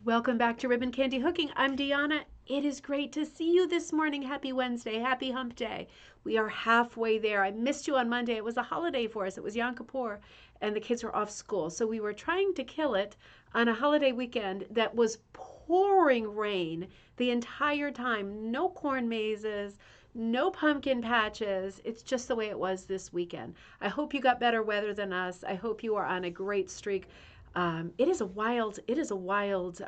Welcome back to Ribbon Candy Hooking. I'm Deanna. It is great to see you this morning. Happy Wednesday. Happy Hump Day. We are halfway there. I missed you on Monday. It was a holiday for us. It was Yom Kippur, and the kids were off school. So we were trying to kill it on a holiday weekend that was pouring rain the entire time. No corn mazes, no pumpkin patches. It's just the way it was this weekend. I hope you got better weather than us. I hope you are on a great streak. It is a wild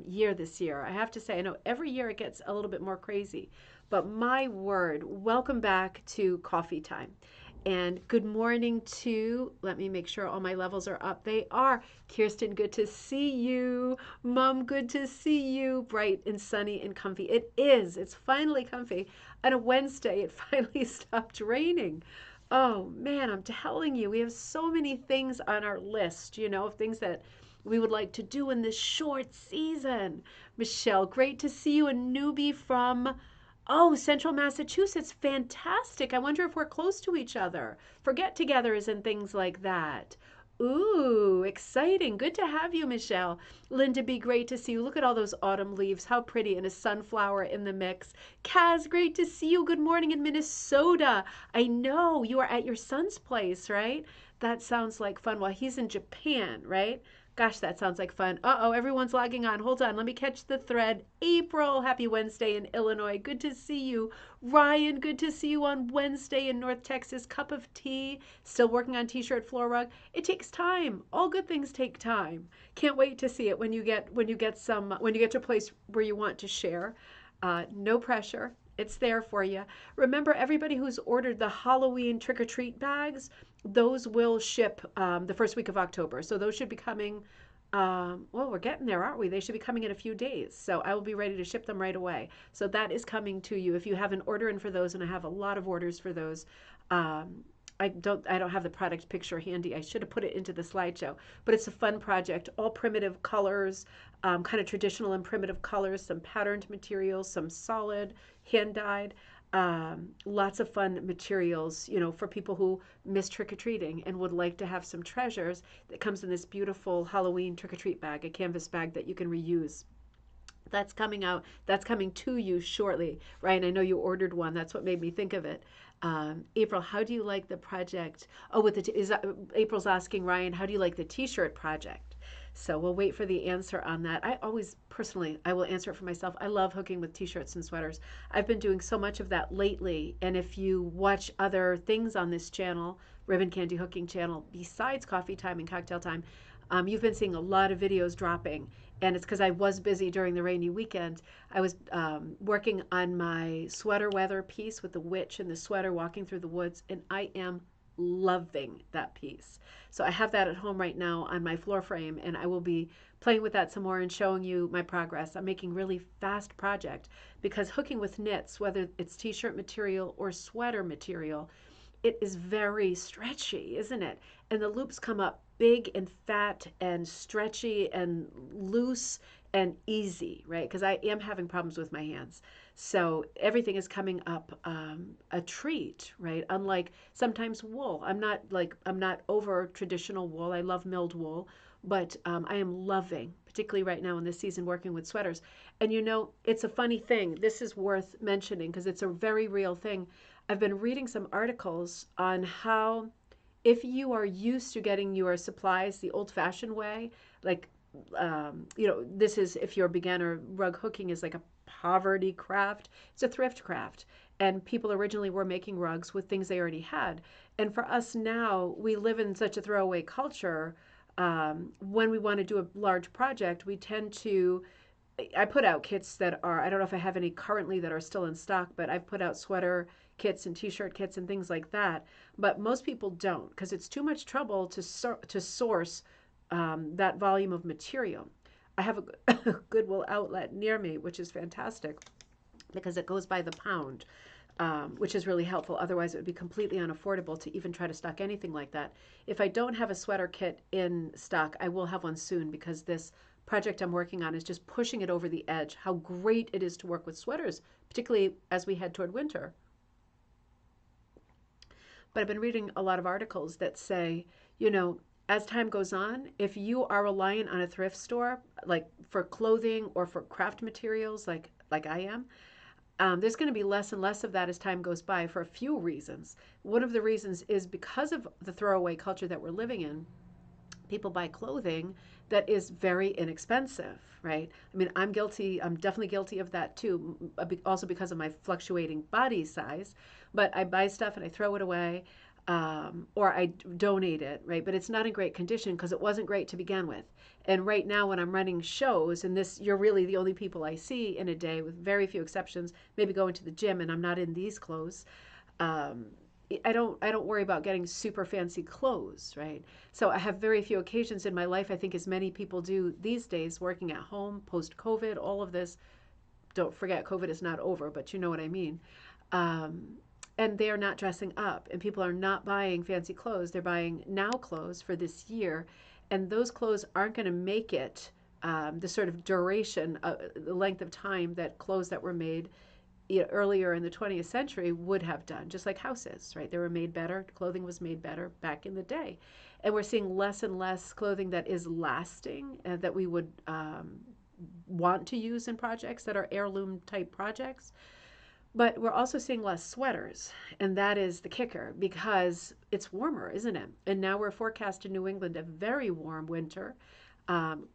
year this year. I have to say, I know every year it gets a little bit more crazy, but my word, welcome back to coffee time. And good morning to, let me make sure all my levels are up. They are. Kirsten, good to see you. Mom, good to see you. Bright and sunny and comfy. It is. It's finally comfy. On a Wednesday, it finally stopped raining. Oh man, I'm telling you, we have so many things on our list, of things that we would like to do in this short season. Michelle, great to see you. A newbie from, Central Massachusetts. Fantastic. I wonder if we're close to each other for get togethers and things like that. Ooh, exciting. Good to have you, Michelle. Linda B, great to see you. Look at all those autumn leaves. How pretty. And a sunflower in the mix. Kaz, great to see you. Good morning in Minnesota. I know you are at your son's place, right? That sounds like fun. Well, he's in Japan, right? Gosh, that sounds like fun. Uh-oh, everyone's logging on. Hold on, let me catch the thread. April, happy Wednesday in Illinois. Good to see you. Ryan, good to see you on Wednesday in North Texas. Cup of tea. Still working on t-shirt floor rug. It takes time. All good things take time. Can't wait to see it when you get to a place where you want to share. No pressure. It's there for you. Remember, everybody who's ordered the Halloween trick-or-treat bags, those will ship the first week of October. So those should be coming. Well, we're getting there, aren't we? They should be coming in a few days. So I will be ready to ship them right away. So that is coming to you. If you have an order in for those, and I have a lot of orders for those, I don't have the product picture handy. I should have put it into the slideshow, but it's a fun project. All primitive colors, kind of traditional and primitive colors, some patterned materials, some solid, hand dyed. Lots of fun materials, for people who miss trick-or-treating and would like to have some treasures. That comes in this beautiful Halloween trick-or-treat bag, a canvas bag that you can reuse. That's coming out. That's coming to you shortly, right? I know you ordered one. That's what made me think of it. April, how do you like the project? Oh, April's asking Ryan, how do you like the T-shirt project? So we'll wait for the answer on that. I always, personally, I will answer it for myself. I love hooking with T-shirts and sweaters. I've been doing so much of that lately. And if you watch other things on this channel, Ribbon Candy Hooking channel, besides Coffee Time and Cocktail Time, you've been seeing a lot of videos dropping, and it's because I was busy during the rainy weekend. I was working on my sweater weather piece with the witch and the sweater walking through the woods, and I am loving that piece. So I have that at home right now on my floor frame, and I will be playing with that some more and showing you my progress. I'm making really fast project because hooking with knits, whether it's t-shirt material or sweater material, it is very stretchy, isn't it? And the loops come up big and fat and stretchy and loose and easy, right? Because I am having problems with my hands. So everything is coming up a treat, right? Unlike sometimes wool. I'm not over traditional wool. I love milled wool, but I am loving, particularly right now in this season, working with sweaters. And it's a funny thing. This is worth mentioning because it's a very real thing. I've been reading some articles on how if you are used to getting your supplies the old-fashioned way, like, this is, if you're a beginner, rug hooking is like a poverty craft. It's a thrift craft. And people originally were making rugs with things they already had. And for us now, we live in such a throwaway culture. When we want to do a large project, we tend to I put out kits that are, I don't know if I have any currently that are still in stock, but I've put out sweater kits and t-shirt kits and things like that. But most people don't because it's too much trouble to source that volume of material. I have a Goodwill outlet near me, which is fantastic because it goes by the pound, which is really helpful. Otherwise, it would be completely unaffordable to even try to stock anything like that. If I don't have a sweater kit in stock, I will have one soon because this project I'm working on is just pushing it over the edge. How great it is to work with sweaters, particularly as we head toward winter. But I've been reading a lot of articles that say, as time goes on, if you are reliant on a thrift store, like for clothing or for craft materials, like I am, there's going to be less and less of that as time goes by for a few reasons. One of the reasons is because of the throwaway culture that we're living in. People buy clothing that is very inexpensive, right? I mean, I'm guilty. I'm definitely guilty of that too, also because of my fluctuating body size. But I buy stuff and I throw it away, or I donate it, right? But it's not in great condition because it wasn't great to begin with. And right now, when I'm running shows, and this, you're really the only people I see in a day, with very few exceptions, maybe going to the gym, and I'm not in these clothes. Um, I don't worry about getting super fancy clothes, right? So I have very few occasions in my life, I think as many people do these days, working at home, post COVID, all of this. Don't forget, COVID is not over, but you know what I mean. Um, and they are not dressing up, and people are not buying fancy clothes. They're buying now clothes for this year, and those clothes aren't going to make it the sort of duration, the length of time that clothes that were made, you know, earlier in the 20th century would have done, just like houses, right? They were made better. Clothing was made better back in the day. And we're seeing less and less clothing that is lasting, that we would want to use in projects that are heirloom type projects. But we're also seeing less sweaters. And that is the kicker because it's warmer, isn't it? And now we're forecast in New England a very warm winter.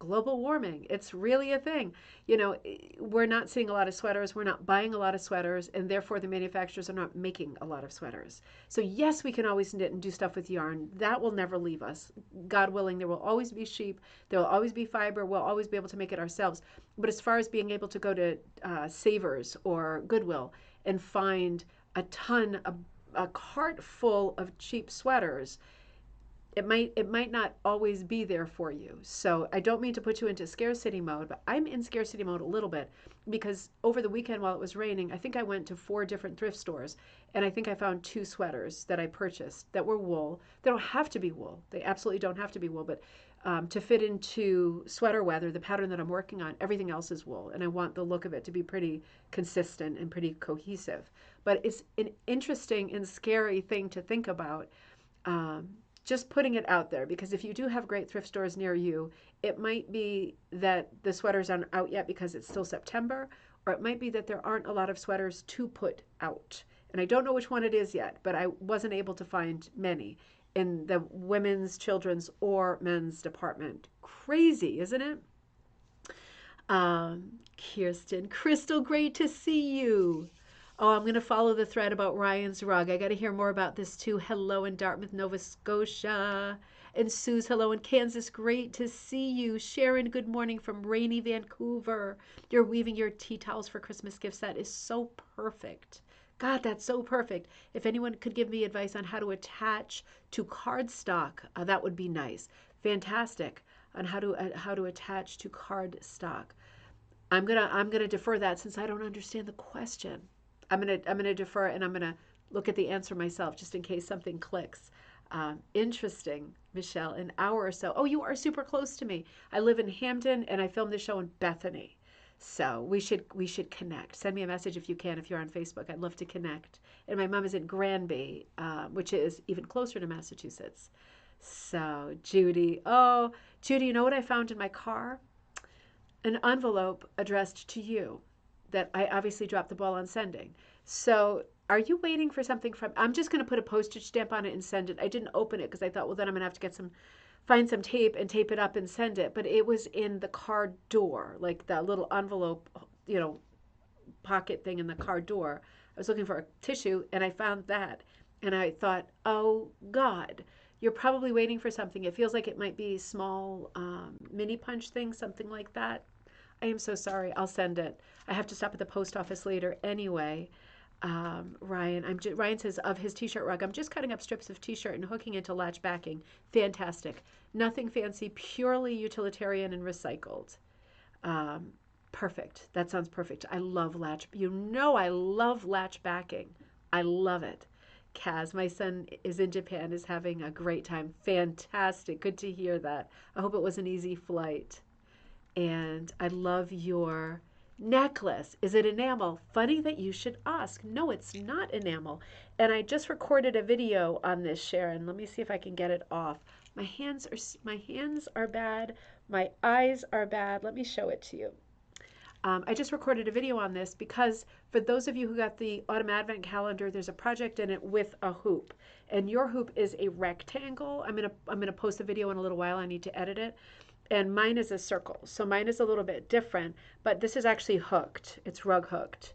Global warming, it's really a thing. You know, we're not seeing a lot of sweaters. We're not buying a lot of sweaters, and therefore the manufacturers are not making a lot of sweaters. So yes, we can always knit and do stuff with yarn. That will never leave us. God willing, there will always be sheep. There will always be fiber. We'll always be able to make it ourselves. But as far as being able to go to Savers or Goodwill and find a cart full of cheap sweaters, it might not always be there for you. So I don't mean to put you into scarcity mode, but I'm in scarcity mode a little bit because over the weekend while it was raining, I think I went to 4 different thrift stores, and I think I found 2 sweaters that I purchased that were wool. They don't have to be wool. They absolutely don't have to be wool, but to fit into sweater weather, the pattern that I'm working on, everything else is wool, and I want the look of it to be pretty consistent and pretty cohesive. But it's an interesting and scary thing to think about. Um, just putting it out there, because if you do have great thrift stores near you, it might be that the sweaters aren't out yet because it's still September, or it might be that there aren't a lot of sweaters to put out. And I don't know which one it is yet, but I wasn't able to find many in the women's, children's, or men's department. Crazy, isn't it? Kirsten, Crystal, great to see you. Oh, I'm going to follow the thread about Ryan's rug. I got to hear more about this too. Hello in Dartmouth, Nova Scotia. And Sue's hello in Kansas. Great to see you. Sharon, good morning from rainy Vancouver. You're weaving your tea towels for Christmas gifts. That is so perfect. God, that's so perfect. If anyone could give me advice on how to attach to cardstock, that would be nice. Fantastic on how to attach to cardstock. I'm gonna defer that since I don't understand the question. I'm gonna defer and I'm gonna look at the answer myself just in case something clicks. Interesting, Michelle. An hour or so. Oh, you are super close to me. I live in Hamden and I filmed the show in Bethany. So we should connect. Send me a message if you can, if you're on Facebook. I'd love to connect. And my mom is in Granby, which is even closer to Massachusetts. So Judy, oh Judy, you know what I found in my car? An envelope addressed to you that I obviously dropped the ball on sending. So are you waiting for something from, I'm just going to put a postage stamp on it and send it. I didn't open it because I thought, well, then I'm going to have to find some tape and tape it up and send it. But it was in the car door, like that little envelope, pocket thing in the car door. I was looking for a tissue and I found that. And I thought, oh God, you're probably waiting for something. It feels like it might be small mini punch thing, something like that. I am so sorry. I'll send it. I have to stop at the post office later anyway. Ryan says of his t-shirt rug, I'm just cutting up strips of t-shirt and hooking into latch backing. Fantastic. Nothing fancy, purely utilitarian and recycled. Perfect. That sounds perfect. I love latch. I love latch backing. I love it. Kaz, my son is in Japan, is having a great time. Fantastic. Good to hear that. I hope it was an easy flight. And I love your necklace. Is it enamel? Funny that you should ask. No, it's not enamel. And I just recorded a video on this, Sharon. Let me see if I can get it off. My hands are bad. My eyes are bad. Let me show it to you. I just recorded a video on this because for those of you who got the Autumn Advent Calendar, there's a project in it with a hoop, and your hoop is a rectangle. I'm gonna post a video in a little while. I need to edit it, and mine is a circle, so mine is a little bit different. But this is actually hooked. It's rug hooked.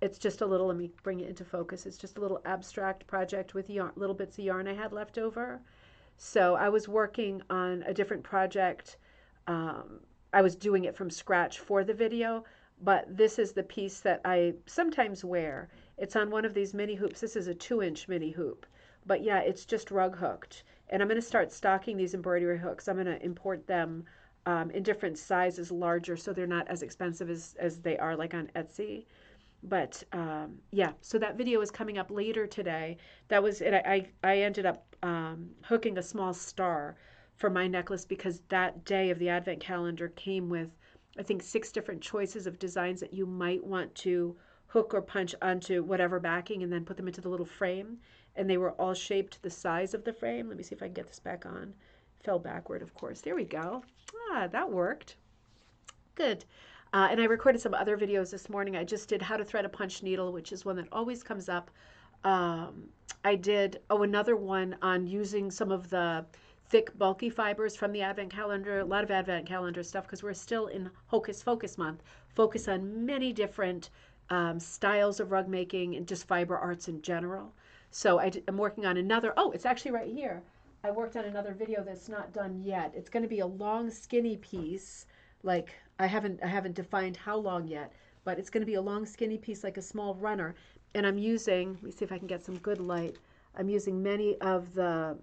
It's just a little. Let me bring it into focus. It's just a little abstract project with yarn, little bits of yarn I had left over. So I was working on a different project. I was doing it from scratch for the video, but this is the piece that I sometimes wear. It's on one of these mini hoops. This is a 2-inch mini hoop. But yeah, it's just rug hooked. And I'm going to start stocking these embroidery hooks. I'm going to import them in different sizes, larger, so they're not as expensive as they are like on Etsy. But yeah, so that video is coming up later today. That was it. I ended up hooking a small star for my necklace because that day of the Advent calendar came with, I think, 6 different choices of designs that you might want to hook or punch onto whatever backing and then put them into the little frame. And they were all shaped the size of the frame. Let me see if I can get this back on. Fell backward, of course. There we go. Ah, that worked. Good. And I recorded some other videos this morning. I just did how to thread a punch needle, which is one that always comes up. I did, another one on using some of the thick, bulky fibers from the Advent calendar, a lot of Advent calendar stuff, because we're still in Hocus Focus month. Focus on many different styles of rug making and just fiber arts in general. So I'm working on another, it's actually right here. I worked on another video that's not done yet. It's going to be a long, skinny piece. Like I haven't defined how long yet, but it's going to be a long, skinny piece like a small runner. And I'm using, let me see if I can get some good light. I'm using many of the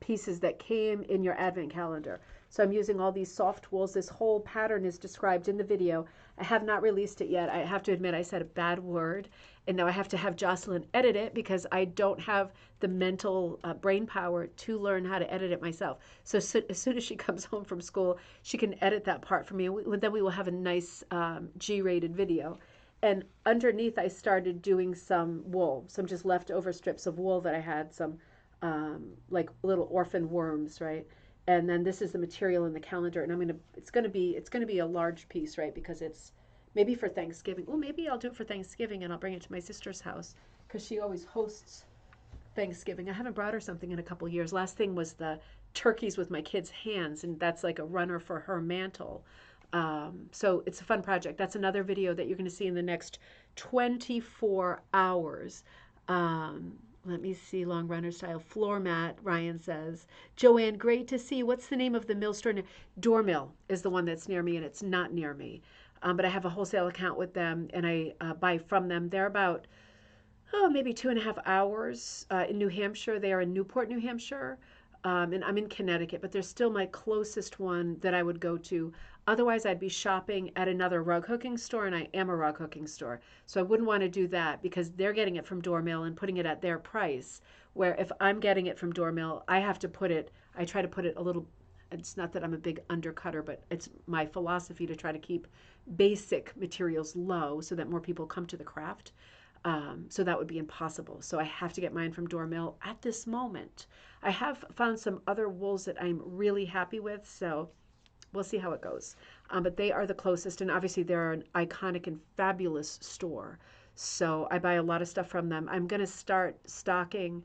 pieces that came in your Advent calendar. So I'm using all these soft wools. This whole pattern is described in the video. I have not released it yet. I have to admit I said a bad word, and now I have to have Jocelyn edit it because I don't have the mental brain power to learn how to edit it myself. So as soon as she comes home from school, she can edit that part for me, and then we will have a nice G-rated video. And underneath, I started doing some wool, some just leftover strips of wool that I had, some like little orphan worms, right? And then this is the material in the calendar, and it's gonna be a large piece, right? Because it's maybe for Thanksgiving. Well, maybe I'll do it for Thanksgiving, and I'll bring it to my sister's house because she always hosts Thanksgiving. I haven't brought her something in a couple of years. Last thing was the turkeys with my kids' hands, and that's like a runner for her mantle. So it's a fun project. That's another video that you're going to see in the next 24 hours. Let me see, long runner style floor mat, Ryan says. Joanne, great to see you. What's the name of the mill store? Doormill is the one that's near me, and it's not near me. But I have a wholesale account with them, and I buy from them. They're about, maybe 2.5 hours in New Hampshire. They are in Newport, New Hampshire. And I'm in Connecticut, but they're still my closest one that I would go to. Otherwise, I'd be shopping at another rug hooking store, and I am a rug hooking store. So I wouldn't want to do that because they're getting it from Doormill and putting it at their price. Where if I'm getting it from Doormill, I try to put it a little, it's not that I'm a big undercutter, but it's my philosophy to try to keep basic materials low so that more people come to the craft. So that would be impossible. So I have to get mine from Doormill at this moment. I have found some other wools that I'm really happy with, so we'll see how it goes. But they are the closest, and obviously they're an iconic and fabulous store. So I buy a lot of stuff from them. I'm going to start stocking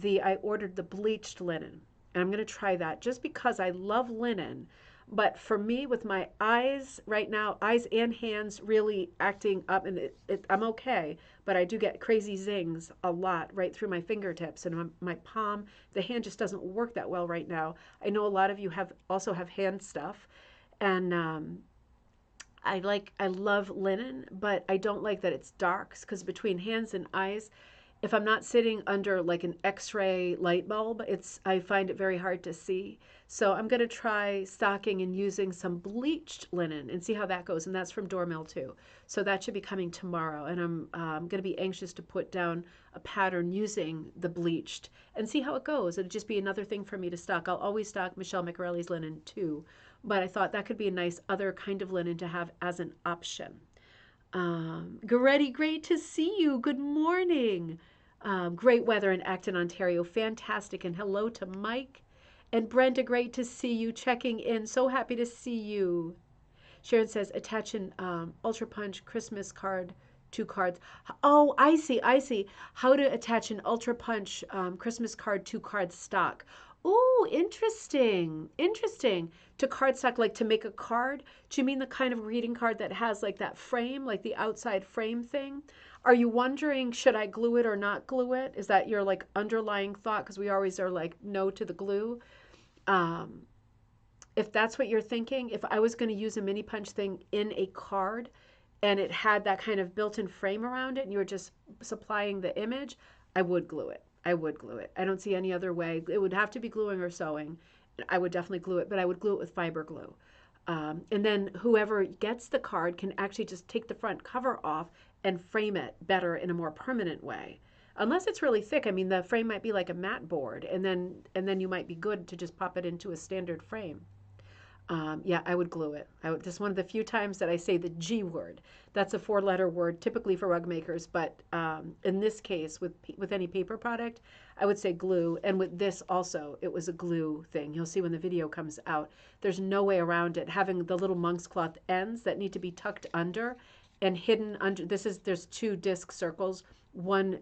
I ordered the bleached linen, and I'm going to try that just because I love linen. But for me, with my eyes right now, eyes and hands really acting up, and I'm okay, but I do get crazy zings a lot right through my fingertips and my palm. The hand just doesn't work that well right now. I know a lot of you also have hand stuff, and I love linen, but I don't like that it's dark because between hands and eyes, if I'm not sitting under like an X-ray light bulb, I find it very hard to see. So I'm going to try stocking and using some bleached linen and see how that goes. And that's from Doormill too. So that should be coming tomorrow. And I'm going to be anxious to put down a pattern using the bleached and see how it goes. It'll just be another thing for me to stock. I'll always stock Michelle McCarelli's linen too. But I thought that could be a nice other kind of linen to have as an option. Goretti, great to see you. Good morning. Great weather in Acton, Ontario. Fantastic. And hello to Mike. And Brenda, great to see you checking in. So happy to see you. Sharon says, attach an Ultra Punch Christmas card, 2 cards. Oh, I see, I see. How to attach an Ultra Punch Christmas card, 2 cards stock. Ooh, interesting, interesting. To cardstock, like to make a card? Do you mean the kind of greeting card that has like that frame, like the outside frame thing? Are you wondering, should I glue it or not glue it? Is that your like underlying thought? Because we always are like, no to the glue. Um, if that's what you're thinking, if I was going to use a mini punch thing in a card and it had that kind of built-in frame around it and you were just supplying the image, I would glue it. I would glue it. I don't see any other way. It would have to be gluing or sewing. I would definitely glue it, but I would glue it with fiber glue. And then whoever gets the card can actually just take the front cover off and frame it better in a more permanent way. Unless it's really thick, I mean, the frame might be like a mat board, and then you might be good to just pop it into a standard frame. Yeah, I would glue it. This is one of the few times that I say the G word. That's a 4-letter word, typically for rug makers, but in this case, with any paper product, I would say glue. And with this also, it was a glue thing. You'll see when the video comes out. There's no way around it. Having the little monk's cloth ends that need to be tucked under and hidden under. There's 2 disc circles. One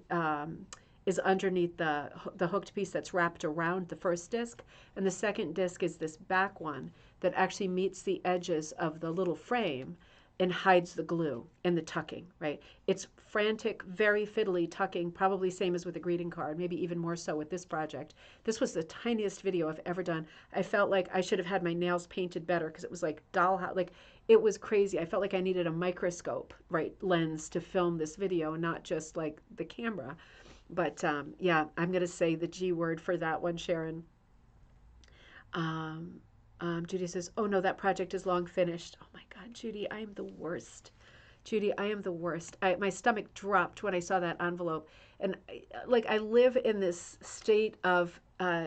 is underneath the hooked piece that's wrapped around the first disc, and the second disc is this back one that actually meets the edges of the little frame and hides the glue and the tucking, right? It's frantic, very fiddly tucking, probably same as with a greeting card, maybe even more so with this project. This was the tiniest video I've ever done. I felt like I should have had my nails painted better because it was like dollhouse, like it was crazy. I felt like I needed a microscope, right, lens to film this video, not just like the camera. But yeah, I'm going to say the G word for that one, Sharon. Judy says, oh no, that project is long finished. Oh my God, Judy, I am the worst. Judy, I am the worst. My stomach dropped when I saw that envelope. And I live in this state of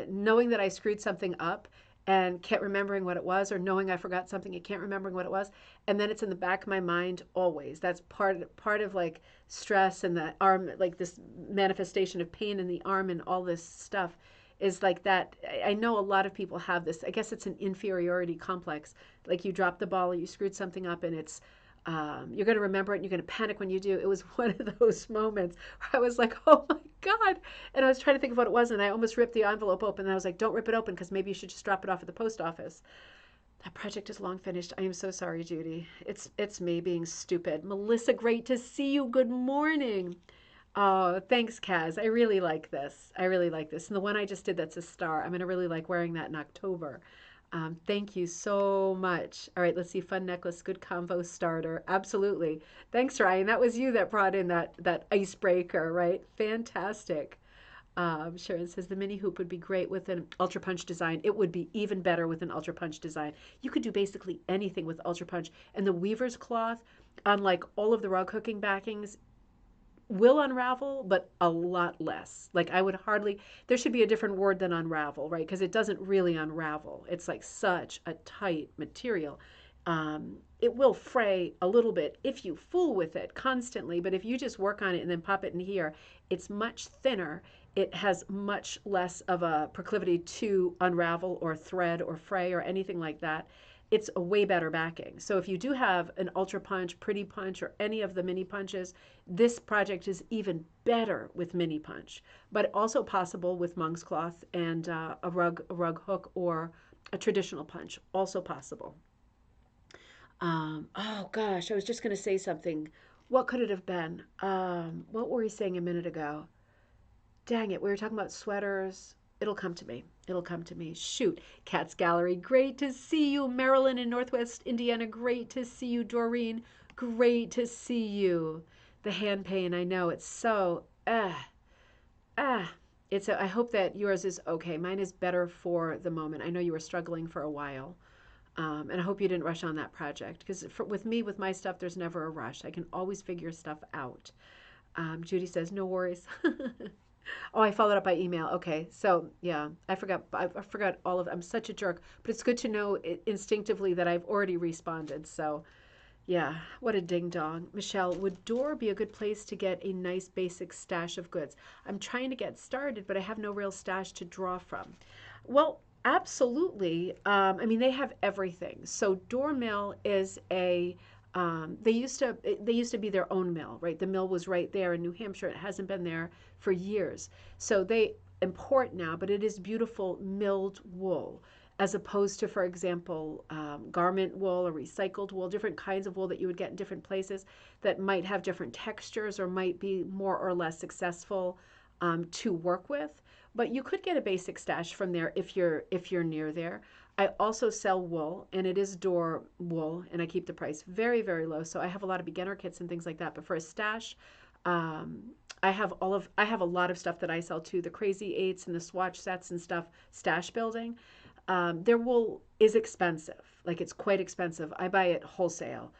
knowing that I screwed something up and can't remembering what it was, or knowing I forgot something and can't remembering what it was. And then it's in the back of my mind always. That's part of like stress and the arm, like this manifestation of pain in the arm and all this stuff is like that. I know a lot of people have this. I guess it's an inferiority complex. Like you dropped the ball or you screwed something up and it's, you're going to remember it and you're going to panic when you do. It was one of those moments where I was like, oh my God. And I was trying to think of what it was and I almost ripped the envelope open. And I was like, don't rip it open because maybe you should just drop it off at the post office. That project is long finished. I am so sorry, Judy. It's me being stupid. Melissa, great to see you. Good morning. Oh, thanks, Kaz. I really like this. I really like this. And the one I just did that's a star, I'm going to really like wearing that in October. Thank you so much. All right, let's see. Fun necklace, good combo starter. Absolutely. Thanks, Ryan. That was you that brought in that icebreaker, right? Fantastic. Sharon says the mini hoop would be great with an Ultra Punch design. It would be even better with an Ultra Punch design. You could do basically anything with Ultra Punch. And the weaver's cloth, unlike all of the rug hooking backings, will unravel, but a lot less. Like I would hardly, there should be a different word than unravel, right? Because it doesn't really unravel. It's like such a tight material. It will fray a little bit if you fool with it constantly, but if you just work on it and then pop it in here, it's much thinner. It has much less of a proclivity to unravel or thread or fray or anything like that. It's a way better backing. So if you do have an Ultra Punch, Pretty Punch, or any of the mini punches, this project is even better with mini punch, but also possible with monk's cloth and a rug hook or a traditional punch, also possible. Oh gosh, I was just going to say something. What could it have been? What were we saying a minute ago? Dang it, we were talking about sweaters. It'll come to me. It'll come to me. Shoot. Cats Gallery, great to see you. Marilyn in Northwest Indiana, great to see you. Doreen, great to see you. The hand pain, I know. It's so, I hope that yours is okay. Mine is better for the moment. I know you were struggling for a while. And I hope you didn't rush on that project. Because with me, with my stuff, there's never a rush. I can always figure stuff out. Judy says, no worries. Oh, I followed up by email. Okay, so yeah, I forgot all of. I'm such a jerk, but it's good to know instinctively that I've already responded. So, Yeah, what a ding dong. Michelle, would Door be a good place to get a nice basic stash of goods? I'm trying to get started, but I have no real stash to draw from. Well, absolutely. I mean, they have everything. So Door Mill is a they used to be their own mill, right? The mill was right there in New Hampshire. It hasn't been there for years. So they import now, but it is beautiful milled wool as opposed to, for example, garment wool or recycled wool, different kinds of wool that you would get in different places that might have different textures or might be more or less successful to work with. But you could get a basic stash from there if you're near there. I also sell wool, and it is Door wool, and I keep the price very, very low. So I have a lot of beginner kits and things like that. But for a stash, um, I have a lot of stuff that I sell too. The Crazy Eights and the Swatch Sets and stuff. Stash building. Their wool is expensive. Like it's quite expensive. I buy it wholesale,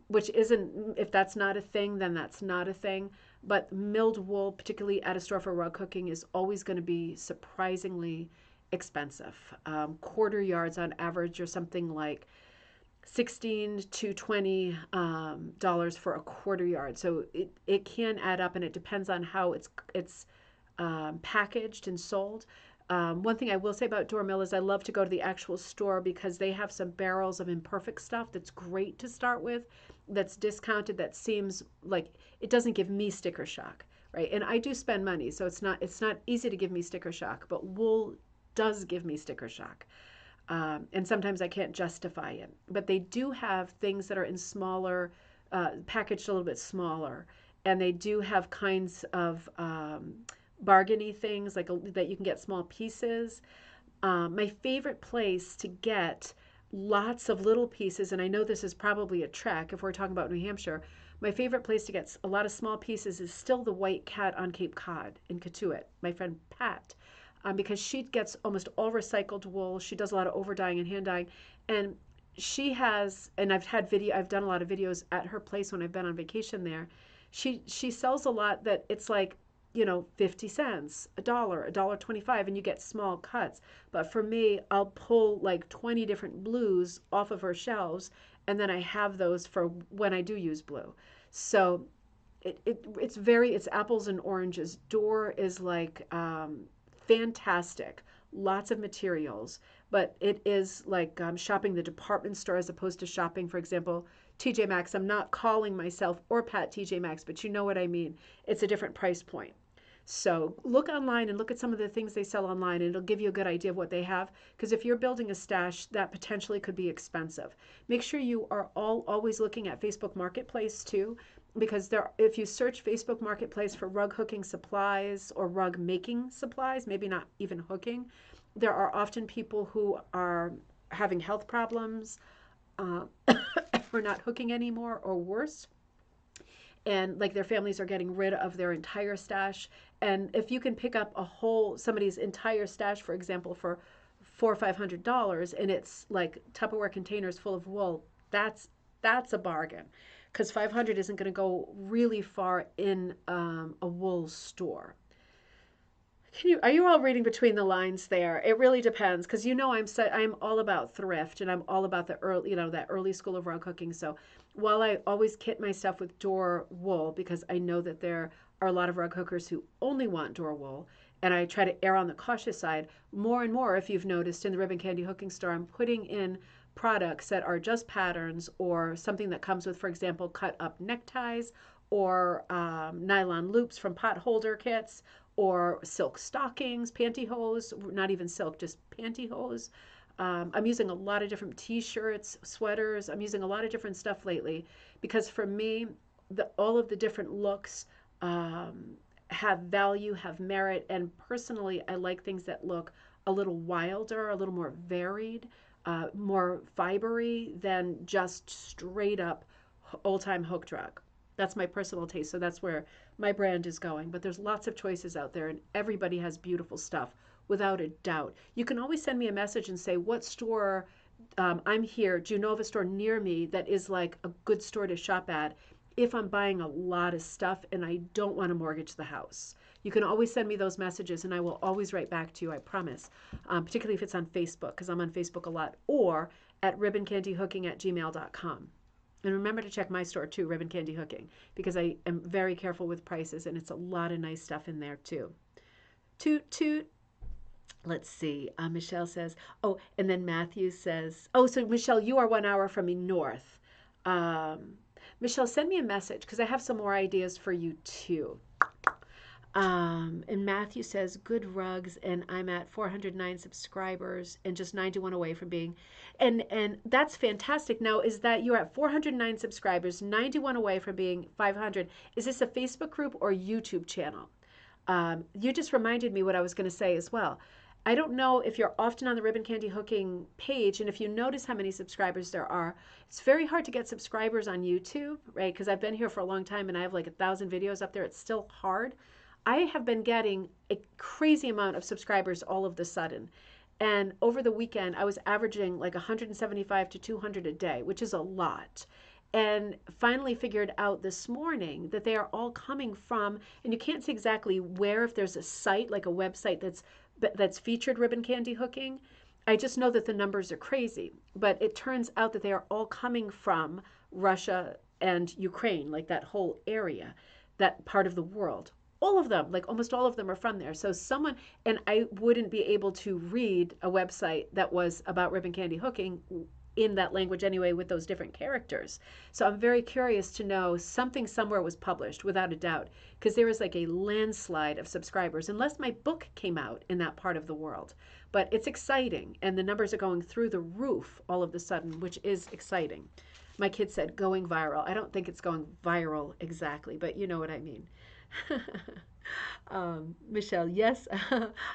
which isn't, if that's not a thing, then that's not a thing. But milled wool, particularly at a store for rug hooking, is always going to be surprisingly expensive. Quarter yards on average are something like 16 to 20 dollars for a quarter yard. So it can add up, and it depends on how it's packaged and sold. One thing I will say about Door Mill is I love to go to the actual store because they have some barrels of imperfect stuff that's great to start with, that's discounted, that seems like it doesn't give me sticker shock, right? And I do spend money, so it's not easy to give me sticker shock, but wool does give me sticker shock. And sometimes I can't justify it. But they do have things that are in smaller, packaged a little bit smaller, and they do have kinds of bargainy things like that you can get small pieces. My favorite place to get lots of little pieces, and I know this is probably a trek if we're talking about New Hampshire. My favorite place to get a lot of small pieces is still the White Cat on Cape Cod in Katuitt. My friend Pat, because she gets almost all recycled wool. She does a lot of over dyeing and hand dyeing, and she has. And I've done a lot of videos at her place when I've been on vacation there. She sells a lot that it's like 50 cents, a dollar 25, and you get small cuts. But for me, I'll pull like 20 different blues off of her shelves, and then I have those for when I do use blue. So it's apples and oranges. Door is like fantastic, lots of materials, but it is like shopping the department store as opposed to shopping, for example, TJ Maxx. I'm not calling myself or Pat TJ Maxx, but you know what I mean. It's a different price point. So look online and look at some of the things they sell online, and it'll give you a good idea of what they have. Because if you're building a stash, that potentially could be expensive. Make sure you are always looking at Facebook Marketplace too, because if you search Facebook Marketplace for rug hooking supplies or rug making supplies, maybe not even hooking, there are often people who are having health problems, uh, or not hooking anymore, or worse, and like their families are getting rid of their entire stash. And if you can pick up somebody's entire stash, for example, for $400 or $500, and it's like Tupperware containers full of wool, that's a bargain, because 500 isn't going to go really far in a wool store. Are you all reading between the lines there? It really depends, because I'm all about thrift, and I'm all about the early, that early school of rug hooking. So while I always kit my stuff with Door wool, because I know that there are a lot of rug hookers who only want Door wool, and I try to err on the cautious side more and more. If you've noticed in the Ribbon Candy Hooking Store, I'm putting in products that are just patterns or something that comes with, for example, cut up neckties or nylon loops from pot holder kits, or silk stockings, pantyhose, not even silk, just pantyhose. I'm using a lot of different t-shirts, sweaters. I'm using a lot of different stuff lately because for me, all of the different looks have value, have merit, and personally, I like things that look a little wilder, a little more varied, more fibery than just straight up old-time hook rug. That's my personal taste, so that's where my brand is going. But there's lots of choices out there, and everybody has beautiful stuff, without a doubt. You can always send me a message and say, what store, I'm here. Do you know of a store near me that is like a good store to shop at if I'm buying a lot of stuff and I don't want to mortgage the house? You can always send me those messages, and I will always write back to you, I promise, particularly if it's on Facebook, because I'm on Facebook a lot, or at ribboncandyhooking@gmail.com. And remember to check my store too, Ribbon Candy Hooking, because I am very careful with prices, and it's a lot of nice stuff in there too. Toot toot. Let's see. Michelle says, oh, and then Matthew says, oh, so Michelle, you are 1 hour from me north. Um, Michelle, send me a message because I have some more ideas for you too. And Matthew says, good rugs, and I'm at 409 subscribers and just 91 away from being, and that's fantastic. Now, is that you're at 409 subscribers, 91 away from being 500? Is this a Facebook group or YouTube channel? You just reminded me what I was going to say as well. I don't know if you're often on the Ribbon Candy Hooking page, and if you notice how many subscribers there are. It's very hard to get subscribers on YouTube, right? Because I've been here for a long time and I have like 1,000 videos up there. It's still hard. I have been getting a crazy amount of subscribers all of the sudden. And over the weekend, I was averaging like 175 to 200 a day, which is a lot. And finally figured out this morning that they are all coming from, and you can't see exactly where, if there's a site, like a website that's featured Ribbon Candy Hooking. I just know that the numbers are crazy. But it turns out that they are all coming from Russia and Ukraine, like that whole area, that part of the world. All of them, like almost all of them are from there. So someone, and I wouldn't be able to read a website that was about Ribbon Candy Hooking in that language anyway with those different characters. So I'm very curious to know something somewhere was published without a doubt, because there is like a landslide of subscribers unless my book came out in that part of the world. But it's exciting, and the numbers are going through the roof all of a sudden, which is exciting. My kid said going viral. I don't think it's going viral exactly, but you know what I mean. Michelle, yes,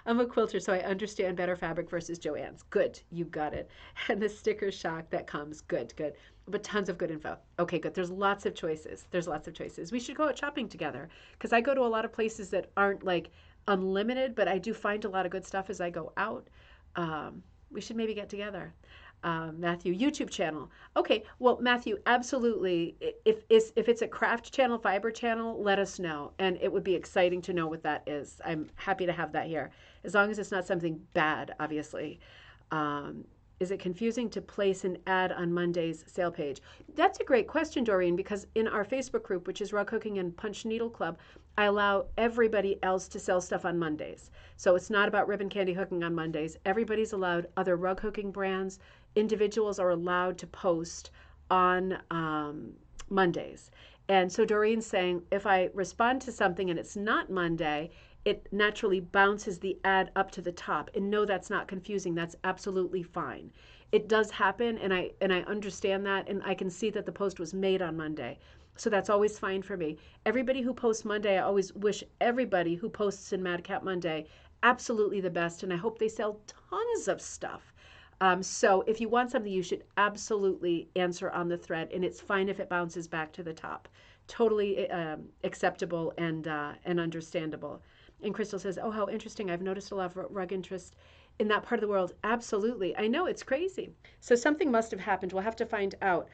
I'm a quilter, so I understand better fabric versus Joann's. Good, you got it. And the sticker shock that comes. Good, good. But tons of good info. Okay, good. There's lots of choices. There's lots of choices. We should go out shopping together because I go to a lot of places that aren't like unlimited, but I do find a lot of good stuff as I go out. We should maybe get together. Matthew, YouTube channel. Okay, well, Matthew, absolutely. If it's a craft channel, fiber channel, let us know, and it would be exciting to know what that is. I'm happy to have that here, as long as it's not something bad, obviously. Is it confusing to place an ad on Monday's sale page? That's a great question, Doreen, because in our Facebook group, which is Rug Cooking and Punch Needle Club, I allow everybody else to sell stuff on Mondays. So it's not about Ribbon Candy Hooking on Mondays. Everybody's allowed, other rug hooking brands, individuals are allowed to post on Mondays. And so Doreen's saying, if I respond to something and it's not Monday, it naturally bounces the ad up to the top. And no, that's not confusing. That's absolutely fine. It does happen, and I understand that, and I can see that the post was made on Monday. So that's always fine for me. Everybody who posts Monday, I always wish everybody who posts in Madcap Monday absolutely the best, and I hope they sell tons of stuff. So if you want something, you should absolutely answer on the thread, and it's fine if it bounces back to the top. Totally acceptable and understandable. And Crystal says, oh, how interesting. I've noticed a lot of rug interest in that part of the world. Absolutely. I know, it's crazy. So something must have happened. We'll have to find out.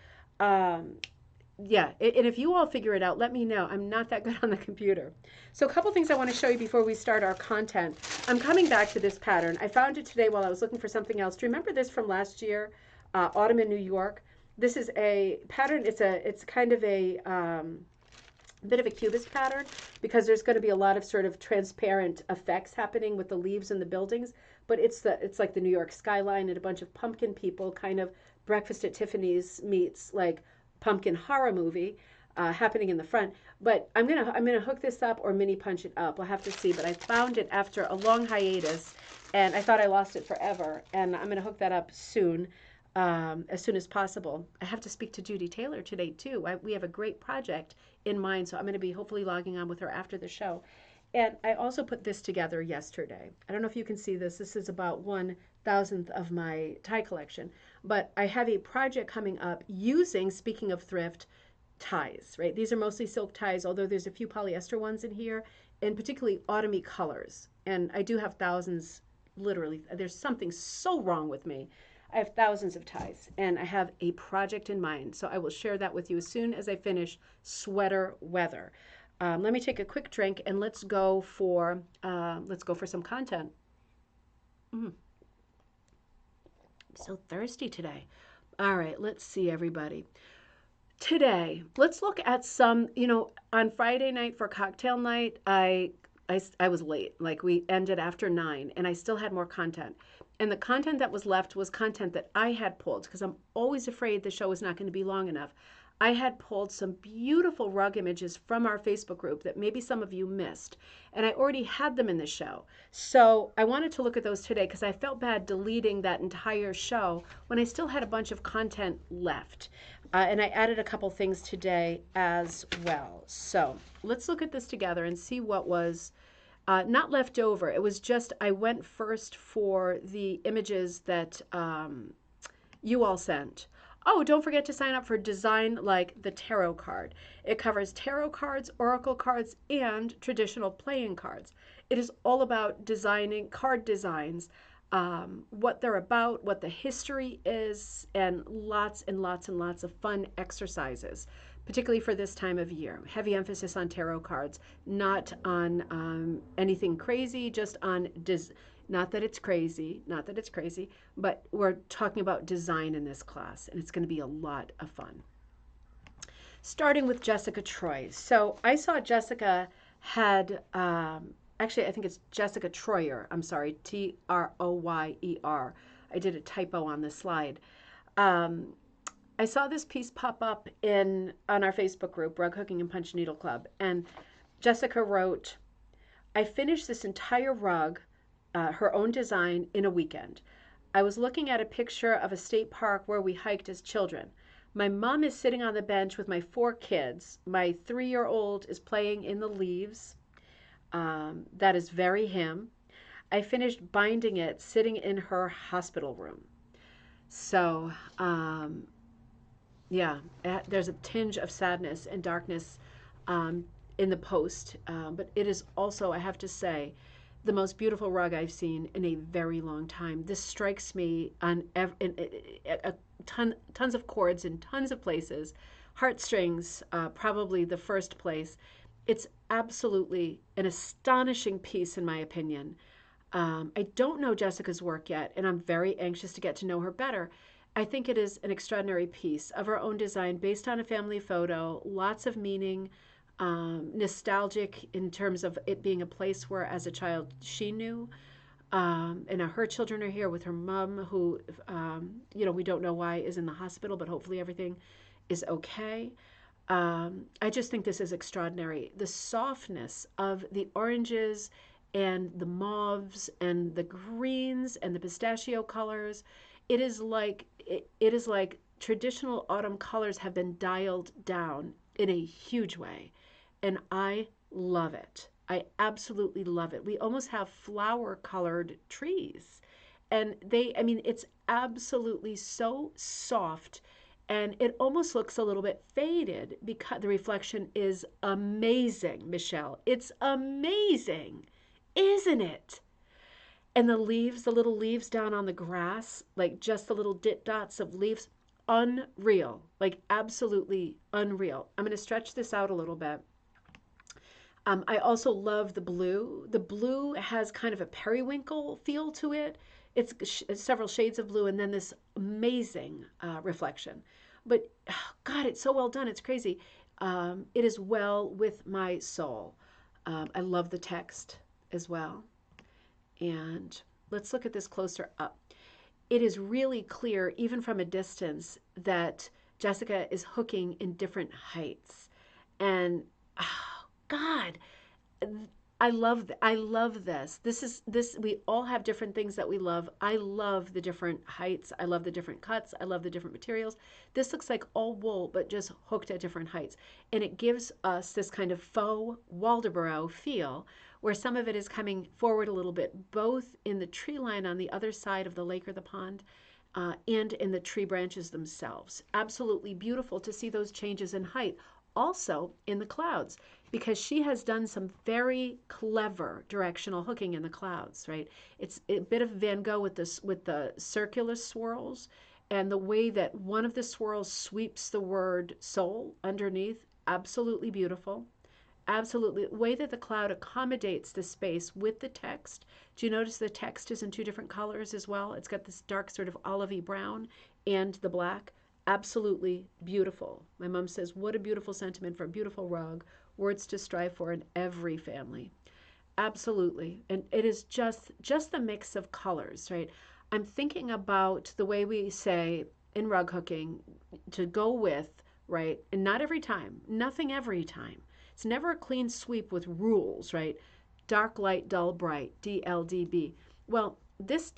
Yeah, and if you all figure it out, let me know. I'm not that good on the computer. So a couple things I want to show you before we start our content. I'm coming back to this pattern. I found it today while I was looking for something else. Do you remember this from last year, Autumn in New York? This is a pattern. It's kind of a bit of a cubist pattern because there's going to be a lot of sort of transparent effects happening with the leaves and the buildings. But it's like the New York skyline and a bunch of pumpkin people, kind of Breakfast at Tiffany's meets like pumpkin horror movie happening in the front. But I'm gonna hook this up or mini punch it up. We'll have to see. But I found it after a long hiatus, and I thought I lost it forever. And I'm gonna hook that up soon, as soon as possible. I have to speak to Judy Taylor today too. We have a great project in mind, so I'm gonna be hopefully logging on with her after the show. And I also put this together yesterday. I don't know if you can see this. This is about 1/1000th of my tie collection. But I have a project coming up using, speaking of thrift, ties, right? These are mostly silk ties, although there's a few polyester ones in here, and particularly autumny colors. And I do have thousands, literally. There's something so wrong with me. I have thousands of ties, and I have a project in mind. So I will share that with you as soon as I finish sweater weather. Let me take a quick drink, and let's go for some content. I'm so thirsty today. All right, let's see, everybody. Today, let's look at some, on Friday night for cocktail night, I was late. Like we ended after 9 and I still had more content. And the content that was left was content that I had pulled because I'm always afraid the show is not going to be long enough. I had pulled some beautiful rug images from our Facebook group that maybe some of you missed, and I already had them in the show. So I wanted to look at those today because I felt bad deleting that entire show when I still had a bunch of content left. And I added a couple things today as well. So let's look at this together and see what was not left over. It was just I went first for the images that you all sent. Oh, don't forget to sign up for Design Like the Tarot card. It covers tarot cards, oracle cards, and traditional playing cards. It is all about designing card designs, what they're about, what the history is, and lots and lots and lots of fun exercises, particularly for this time of year. Heavy emphasis on tarot cards, not on anything crazy, just on not that it's crazy, not that it's crazy, but we're talking about design in this class, and it's going to be a lot of fun. Starting with Jessica Troy. So I saw Jessica had, actually, I think it's Jessica Troyer. I'm sorry, Troyer. I did a typo on the slide. I saw this piece pop up on our Facebook group, Rug Hooking and Punch Needle Club, and Jessica wrote, I finished this entire rug, her own design, in a weekend. I was looking at a picture of a state park where we hiked as children. My mom is sitting on the bench with my 4 kids. My 3-year-old is playing in the leaves. That is very him. I finished binding it sitting in her hospital room. So, yeah, there's a tinge of sadness and darkness in the post, but it is also, I have to say, the most beautiful rug I've seen in a very long time. This strikes me on tons of chords in tons of places. Heartstrings, probably the first place. It's absolutely an astonishing piece, in my opinion. I don't know Jessica's work yet, and I'm very anxious to get to know her better. I think it is an extraordinary piece of her own design based on a family photo, lots of meaning, nostalgic in terms of it being a place where as a child she knew. And her children are here with her mom who, we don't know why is in the hospital, but hopefully everything is okay. I just think this is extraordinary. The softness of the oranges and the mauves and the greens and the pistachio colors. It is like traditional autumn colors have been dialed down in a huge way. And I love it. I absolutely love it. We almost have flower colored trees. And it's absolutely so soft, and it almost looks a little bit faded because the reflection is amazing, Michelle. It's amazing, isn't it? And the leaves, the little leaves down on the grass, like just the little dots of leaves, unreal, like absolutely unreal. I'm going to stretch this out a little bit. I also love the blue. The blue has kind of a periwinkle feel to it. It's several shades of blue and then this amazing reflection. But God, it's so well done. It's crazy. It is well with my soul. I love the text as well. And let's look at this closer up. It is really clear, even from a distance, that Jessica is hooking in different heights. And God, I love this. This we all have different things that we love. I love the different heights. I love the different cuts. I love the different materials. This looks like all wool, but just hooked at different heights. And it gives us this kind of faux Waldoboro feel where some of it is coming forward a little bit, both in the tree line on the other side of the lake or the pond, and in the tree branches themselves. Absolutely beautiful to see those changes in height. Also in the clouds, because she has done some very clever directional hooking in the clouds, right? It's a bit of Van Gogh with the circular swirls, and the way that one of the swirls sweeps the word soul underneath, absolutely beautiful. Absolutely. The way that the cloud accommodates the space with the text. Do you notice the text is in 2 different colors as well? It's got this dark sort of olivey brown and the black. Absolutely beautiful. My mom says, what a beautiful sentiment for a beautiful rug, words to strive for in every family. Absolutely. And it is just the mix of colors, right? I'm thinking about the way we say in rug hooking to go with, right? And not every time, nothing every time. It's never a clean sweep with rules, right? Dark, light, dull, bright, DLDB. Well, this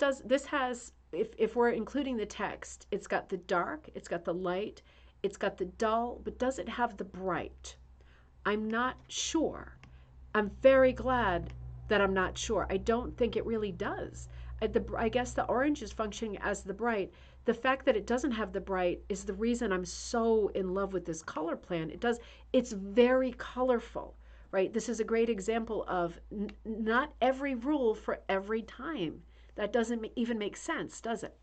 has if we're including the text, it's got the dark, it's got the light, it's got the dull, but does it have the bright? I'm not sure. I'm very glad that I'm not sure. I don't think it really does. I guess the orange is functioning as the bright. The fact that it doesn't have the bright is the reason I'm so in love with this color plan. It's very colorful, right? This is a great example of not every rule for every time. That doesn't even make sense, does it?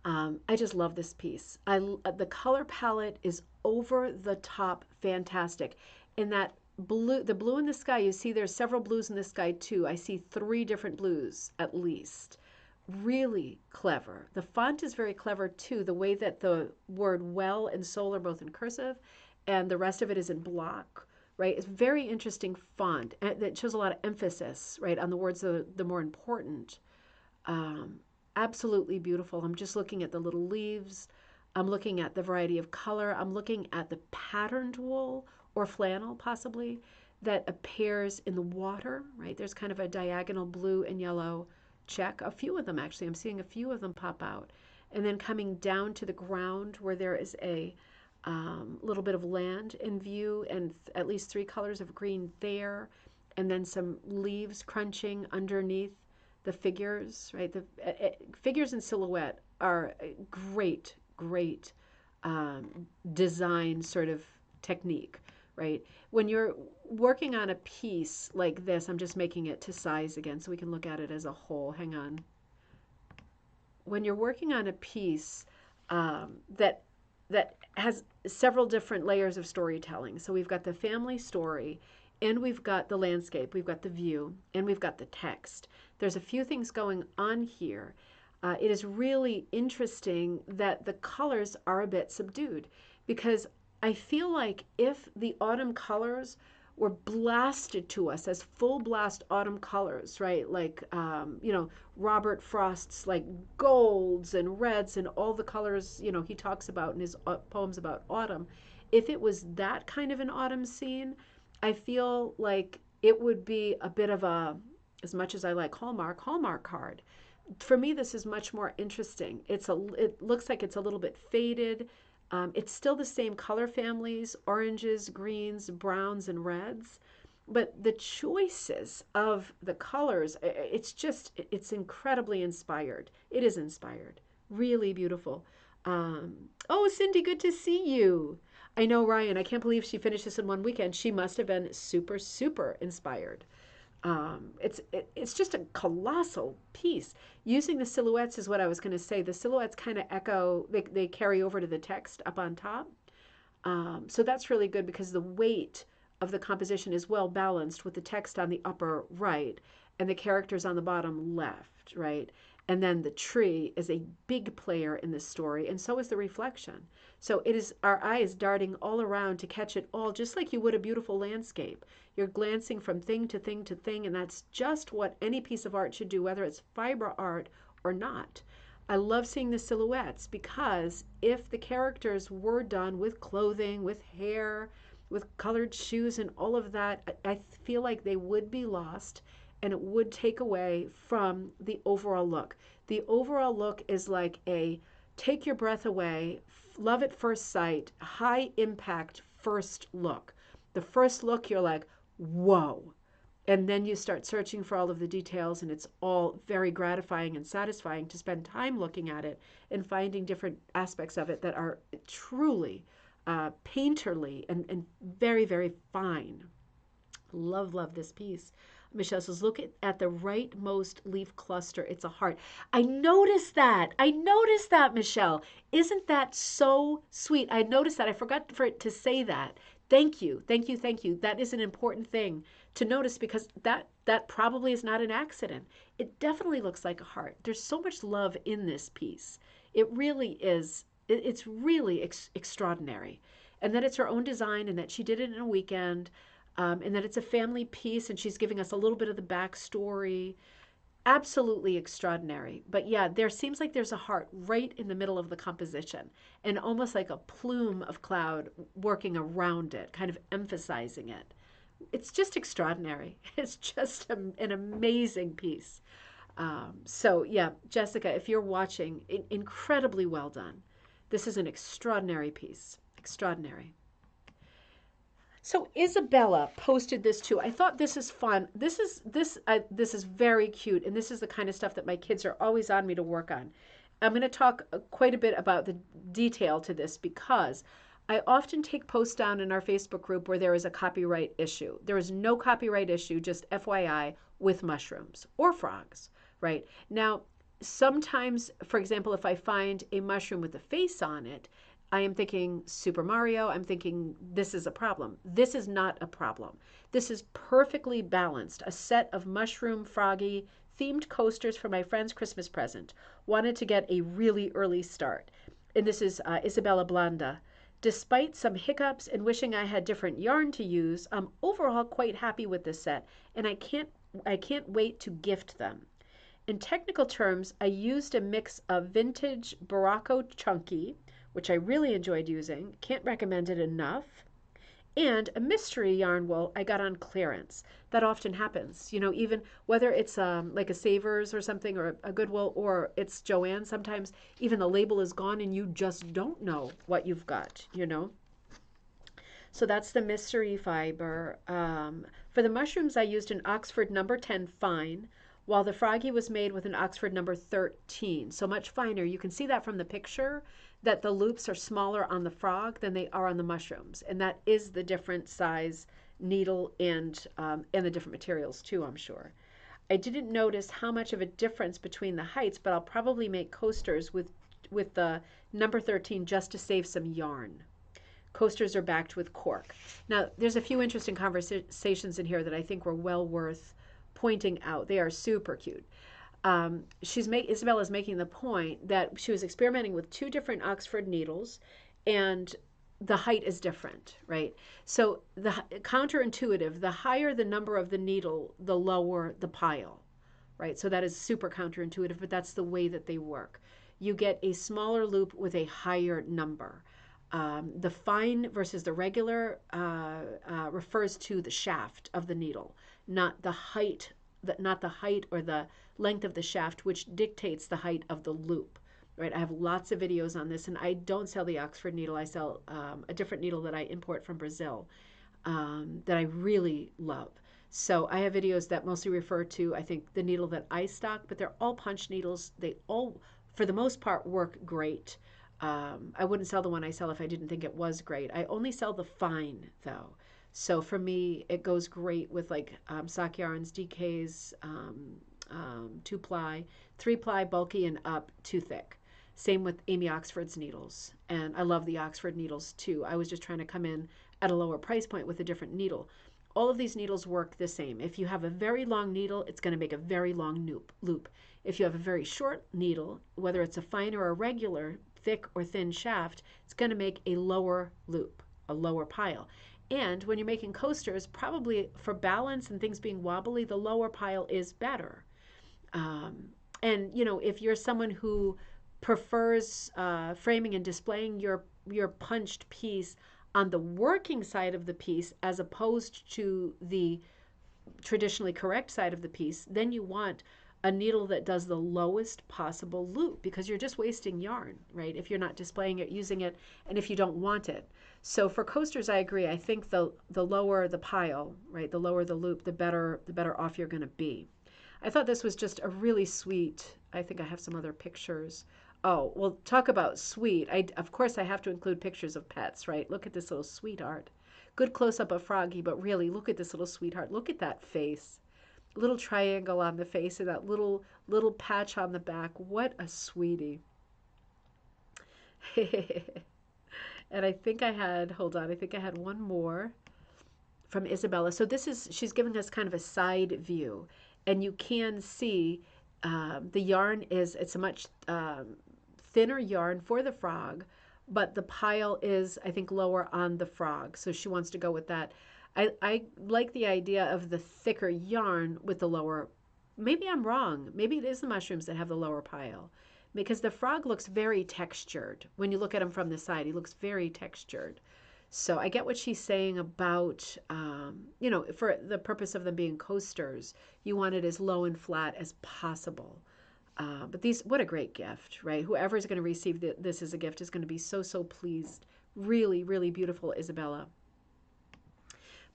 I just love this piece. The color palette is over the top fantastic. In that blue, the blue in the sky, you see there's several blues in the sky too. I see 3 different blues at least. Really clever. The font is very clever too. The way that the word well and soul are both in cursive and the rest of it is in block, right? It's very interesting font that shows a lot of emphasis, right, on the words that are the more important. Um, Absolutely beautiful. I'm just looking at the little leaves. I'm looking at the variety of color. I'm looking at the patterned wool or flannel possibly that appears in the water, right? There's kind of a diagonal blue and yellow check. A few of them actually. I'm seeing a few of them pop out. And then coming down to the ground where there is a little bit of land in view and at least 3 colors of green there. And then some leaves crunching underneath the figures, right? The figures in silhouette are a great, great design sort of technique, right? When you're working on a piece like this, I'm just making it to size again so we can look at it as a whole. Hang on. When you're working on a piece that has several different layers of storytelling, so we've got the family story, and we've got the landscape, we've got the view, and we've got the text. There's a few things going on here. It is really interesting that the colors are a bit subdued because I feel like if the autumn colors were blasted to us as full blast autumn colors, right? Like, Robert Frost's like golds and reds and all the colors, he talks about in his poems about autumn. If it was that kind of an autumn scene, I feel like it would be a bit of a, as much as I like Hallmark card. For me, this is much more interesting. It looks like it's a little bit faded. It's still the same color families, oranges, greens, browns, and reds. But the choices of the colors, it's incredibly inspired. It is inspired. Really beautiful. Oh, Cindy, good to see you. I know, Ryan, I can't believe she finished this in one weekend. She must have been super, super inspired. It's just a colossal piece. Using the silhouettes is what I was going to say. The silhouettes kind of echo, they carry over to the text up on top. So that's really good because the weight of the composition is well balanced with the text on the upper right and the characters on the bottom left, right? And then the tree is a big player in this story, and so is the reflection. So it is our eye is darting all around to catch it all, just like you would a beautiful landscape. You're glancing from thing to thing to thing, and that's just what any piece of art should do, whether it's fiber art or not. I love seeing the silhouettes because if the characters were done with clothing, with hair, with colored shoes and all of that, I feel like they would be lost and it would take away from the overall look. The overall look is like a take your breath away, love at first sight, high impact first look. The first look, you're like, whoa. And then you start searching for all of the details, and it's all very gratifying and satisfying to spend time looking at it and finding different aspects of it that are truly painterly and very, very fine. Love, love this piece. Michelle says, look at the rightmost leaf cluster. It's a heart. I noticed that. I noticed that, Michelle. Isn't that so sweet? I noticed that. I forgot for it to say that. Thank you. Thank you. Thank you. That is an important thing to notice because that probably is not an accident. It definitely looks like a heart. There's so much love in this piece. It really is It's really extraordinary. And that it's her own design and that she did it in a weekend, and that it's a family piece and she's giving us a little bit of the backstory. Absolutely extraordinary. But yeah, there seems like there's a heart right in the middle of the composition and almost like a plume of cloud working around it, kind of emphasizing it. It's just extraordinary. It's just an amazing piece. So yeah, Jessica, if you're watching, incredibly well done. This is an extraordinary piece. Extraordinary. So Isabella posted this too. I thought this is fun. This is very cute, and this is the kind of stuff that my kids are always on me to work on. I'm going to talk quite a bit about the detail to this because I often take posts down in our Facebook group where there is a copyright issue. There is no copyright issue, just FYI, with mushrooms or frogs, right? Now, sometimes, for example, if I find a mushroom with a face on it, I am thinking Super Mario. I'm thinking this is a problem. This is not a problem. This is perfectly balanced. A set of mushroom froggy themed coasters for my friend's Christmas present. Wanted to get a really early start. And this is Isabella Blanda. Despite some hiccups and wishing I had different yarn to use, I'm overall quite happy with this set, and I can't wait to gift them. In technical terms, I used a mix of vintage Barocco Chunky, which I really enjoyed using, can't recommend it enough, and a mystery yarn wool I got on clearance. That often happens, you know, even whether it's like a Savers or something or a Goodwill or it's Joann, sometimes even the label is gone and you just don't know what you've got, you know. So that's the mystery fiber. For the mushrooms, I used an Oxford number 10 fine, while the froggy was made with an Oxford number 13, so much finer. You can see that from the picture that the loops are smaller on the frog than they are on the mushrooms, and that is the different size needle and the different materials too, I'm sure. I didn't notice how much of a difference between the heights, but I'll probably make coasters with the number 13 just to save some yarn. Coasters are backed with cork. Now, there's a few interesting conversations in here that I think were well worth pointing out. They are super cute. Isabella's making the point that she was experimenting with two different Oxford needles, and the height is different, right? So the counterintuitive, the higher the number of the needle, the lower the pile, right? So that is super counterintuitive, but that's the way that they work. You get a smaller loop with a higher number. The fine versus the regular refers to the shaft of the needle, not the height or the length of the shaft, which dictates the height of the loop. Right? I have lots of videos on this, and I don't sell the Oxford needle. I sell a different needle that I import from Brazil that I really love. So I have videos that mostly refer to, I think, the needle that I stock, but they're all punch needles. They all, for the most part, work great. I wouldn't sell the one I sell if I didn't think it was great. I only sell the fine, though. So for me, it goes great with like sock yarns, DKs, 2-ply, 3-ply, bulky and up, too thick. Same with Amy Oxford's needles. And I love the Oxford needles too. I was just trying to come in at a lower price point with a different needle. All of these needles work the same. If you have a very long needle, it's going to make a very long loop. If you have a very short needle, whether it's a fine or a regular, thick or thin shaft, it's going to make a lower loop, a lower pile. And when you're making coasters, probably for balance and things being wobbly, the lower pile is better. And, you know, if you're someone who prefers framing and displaying your punched piece on the working side of the piece as opposed to the traditionally correct side of the piece, then you want a needle that does the lowest possible loop because you're just wasting yarn, right? If you're not displaying it, using it, and if you don't want it. So for coasters, I agree. I think the lower the pile, right, the lower the loop, the better off you're going to be. I thought this was just a really sweet. I think I have some other pictures. Oh, well, talk about sweet. Of course, I have to include pictures of pets, right? Look at this little sweetheart. Good close-up of Froggy, but really, look at this little sweetheart. Look at that face. Little triangle on the face and that little patch on the back. What a sweetie. And I think I had, hold on, I think I had one more from Isabella. So this is, she's giving us kind of a side view. And you can see the yarn is, it's a much thinner yarn for the frog, but the pile is, I think, lower on the frog. So she wants to go with that. I like the idea of the thicker yarn with the lower. Maybe I'm wrong. Maybe it is the mushrooms that have the lower pile, because the frog looks very textured. When you look at him from the side, he looks very textured. So I get what she's saying about, for the purpose of them being coasters, you want it as low and flat as possible. But these, what a great gift, right? Whoever is going to receive this as a gift is going to be so, so pleased. Really, really beautiful, Isabella.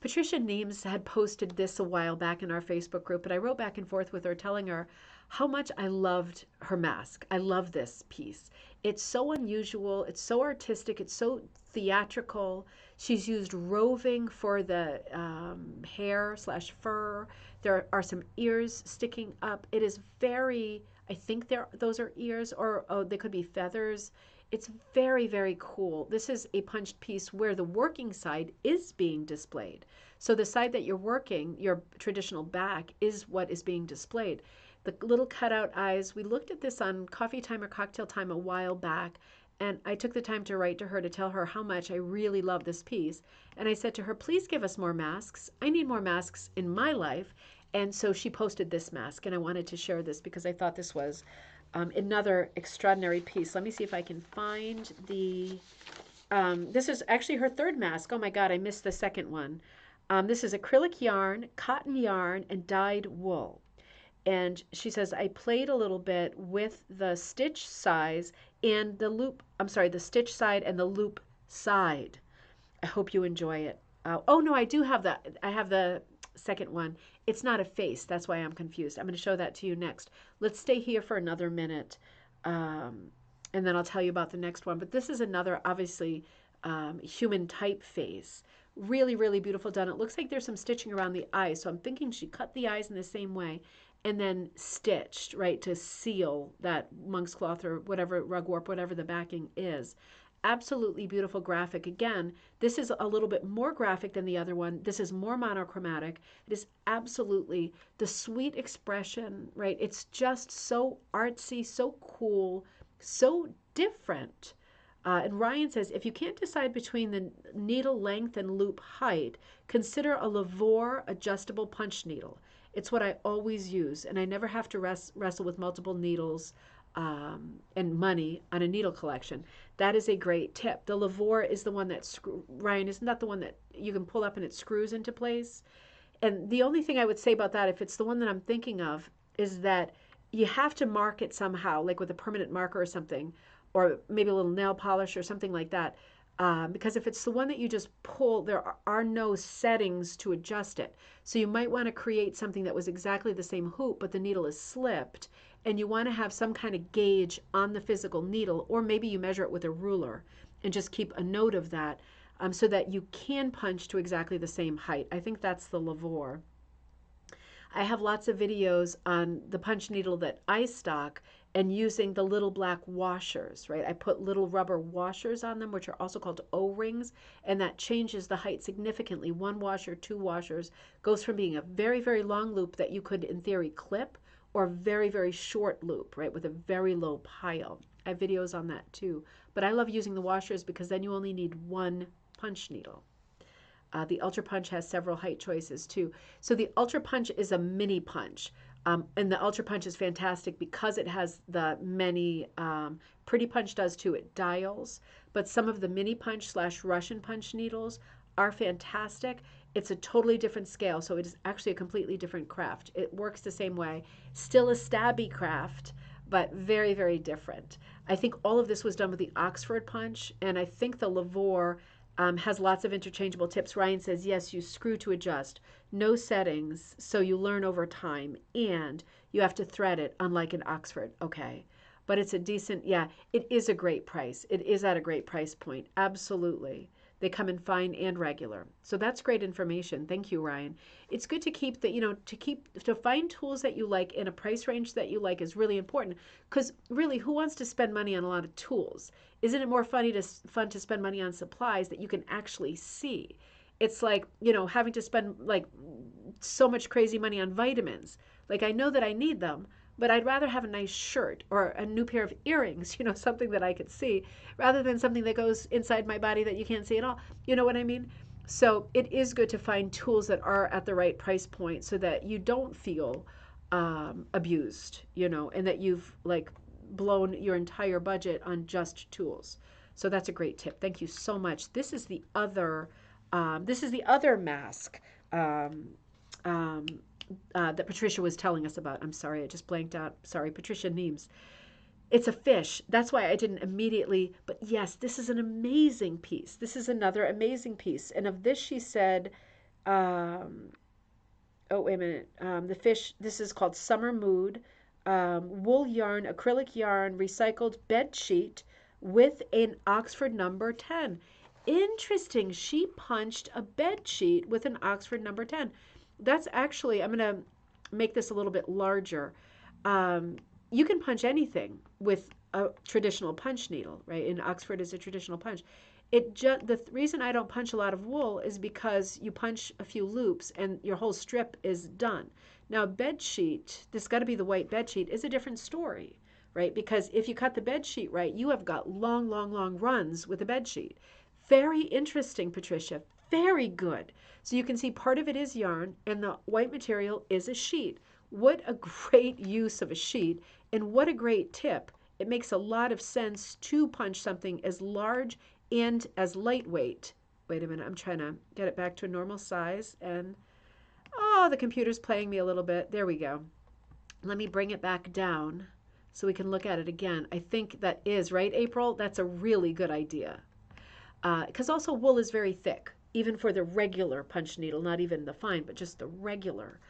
Patricia Nemes had posted this a while back in our Facebook group, but I wrote back and forth with her telling her how much I loved her mask. I love this piece. It's so unusual. It's so artistic. It's so theatrical. She's used roving for the hair/fur. There are some ears sticking up. It is very, I think those are ears, or they could be feathers. It's very, very cool. This is a punched piece where the working side is being displayed. So the side that you're working, your traditional back, is what is being displayed. The little cutout eyes, we looked at this on Coffee Time or Cocktail Time a while back, and I took the time to write to her to tell her how much I really love this piece. And I said to her, please give us more masks. I need more masks in my life. And so she posted this mask, and I wanted to share this because I thought this was another extraordinary piece. Let me see if I can find the, this is actually her third mask. Oh my God, I missed the second one. This is acrylic yarn, cotton yarn, and dyed wool. And she says, I played a little bit with the stitch size and the loop, the stitch side and the loop side. I hope you enjoy it. Oh no, I do have that. I have the second one. It's not a face. That's why I'm confused. I'm going to show that to you next. Let's stay here for another minute, and then I'll tell you about the next one. But this is another, obviously, human typeface. Really, really beautiful done. It looks like there's some stitching around the eyes, so I'm thinking she cut the eyes in the same way and then stitched, right, to seal that monk's cloth or whatever, rug warp, whatever the backing is. Absolutely beautiful graphic. Again, this is a little bit more graphic than the other one. This is more monochromatic. It is absolutely the sweet expression, right? It's just so artsy, so cool, so different. And Ryan says, if you can't decide between the needle length and loop height, consider a Lavore adjustable punch needle. It's what I always use, and I never have to wrestle with multiple needles and money on a needle collection. That is a great tip. The Lavore is the one that, Ryan, isn't that the one that you can pull up and it screws into place? And the only thing I would say about that, if it's the one that I'm thinking of, is that you have to mark it somehow, like with a permanent marker or something, or maybe a little nail polish or something like that. Because if it's the one that you just pull, there are no settings to adjust it. So you might want to create something that was exactly the same hoop, but the needle is slipped, and you want to have some kind of gauge on the physical needle, or maybe you measure it with a ruler and just keep a note of that, so that you can punch to exactly the same height. I think that's the Lavore. I have lots of videos on the punch needle that I stock and using the little black washers, right? I put little rubber washers on them, which are also called O-rings, and that changes the height significantly. One washer, two washers, goes from being a very, very long loop that you could, in theory, clip, or a very, very short loop, right, with a very low pile. I have videos on that too. But I love using the washers because then you only need one punch needle. The Ultra Punch has several height choices too. So the Ultra Punch is a mini punch. And the Ultra Punch is fantastic because it has the many, Pretty Punch does too, it dials, but some of the mini punch / Russian punch needles are fantastic. It's a totally different scale, so it is actually a completely different craft. It works the same way, still a stabby craft, but very, very different. I think all of this was done with the Oxford punch, and I think the Lavore has lots of interchangeable tips. Ryan says, yes, you screw to adjust. No settings, so you learn over time, and you have to thread it, unlike an Oxford. Okay, but it's a decent, yeah, it is a great price. It is at a great price point, absolutely. They come in fine and regular. So that's great information. Thank you, Ryan. It's good to keep the, to find tools that you like in a price range that you like is really important, because really, who wants to spend money on a lot of tools? Isn't it more fun to spend money on supplies that you can actually see? It's like, having to spend like so much crazy money on vitamins. Like, I know that I need them, but I'd rather have a nice shirt or a new pair of earrings, something that I could see, rather than something that goes inside my body that you can't see at all. You know what I mean? So it is good to find tools that are at the right price point so that you don't feel abused, and that you've like blown your entire budget on just tools. So that's a great tip. Thank you so much. This is the other mask um, um, that Patricia was telling us about. I'm sorry, I just blanked out. Sorry, Patricia Nemes. It's a fish. That's why I didn't immediately. But yes, this is an amazing piece. This is another amazing piece. And of this, she said, um, oh, wait a minute. The fish, this is called Summer Mood. Wool yarn, acrylic yarn, recycled bed sheet with an Oxford number 10. Interesting. She punched a bed sheet with an Oxford number 10. That's actually, I'm going to make this a little bit larger. Um, you can punch anything with a traditional punch needle, right? And Oxford is a traditional punch. The reason I don't punch a lot of wool is because you punch a few loops and your whole strip is done. Now, bed sheet, this got to be the white bed sheet, is a different story, right? Because if you cut the bed sheet right, you have got long, long, long runs with a bed sheet. Very interesting, Patricia. Very good. So you can see part of it is yarn and the white material is a sheet. What a great use of a sheet, and what a great tip. It makes a lot of sense to punch something as large and as lightweight. Wait a minute, I'm trying to get it back to a normal size, and oh, the computer's playing me a little bit. There we go. Let me bring it back down so we can look at it again. I think that is, right, April? That's a really good idea. Because also wool is very thick, even for the regular punch needle, not even the fine, but just the regular.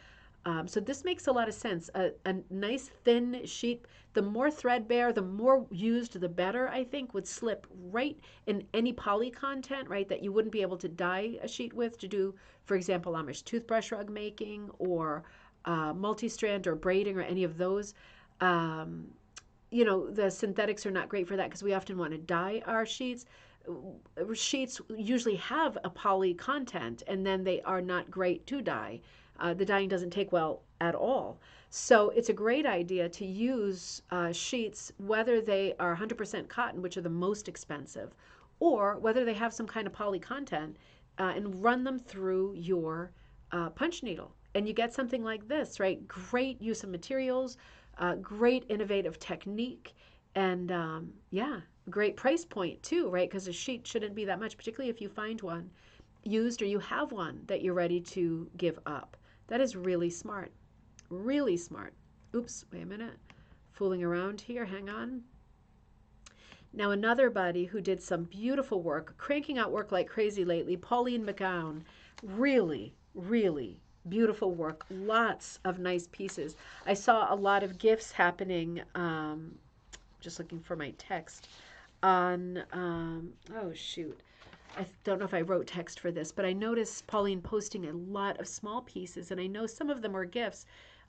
So this makes a lot of sense. A nice thin sheet, the more threadbare, the more used, the better, I think, would slip right in any poly content, right, that you wouldn't be able to dye a sheet with to do, for example, Amish toothbrush rug making or multi-strand or braiding or any of those. Um, the synthetics are not great for that because we often want to dye our sheets. Sheets usually have a poly content, and then they are not great to dye. The dyeing doesn't take well at all. So it's a great idea to use sheets, whether they are 100% cotton, which are the most expensive, or whether they have some kind of poly content, and run them through your punch needle. And you get something like this, right? Great use of materials, great innovative technique, and yeah, great price point too, right? Because a sheet shouldn't be that much, particularly if you find one used or you have one that you're ready to give up. That is really smart. Really smart. Oops, wait a minute. Fooling around here. Hang on. Now, another buddy who did some beautiful work, cranking out work like crazy lately, Pauline McGowan. Really, really beautiful work. Lots of nice pieces. I saw a lot of gifts happening. Just looking for my text on, oh shoot. I don't know if I wrote text for this, but I noticed Pauline posting a lot of small pieces, and I know some of them were gifts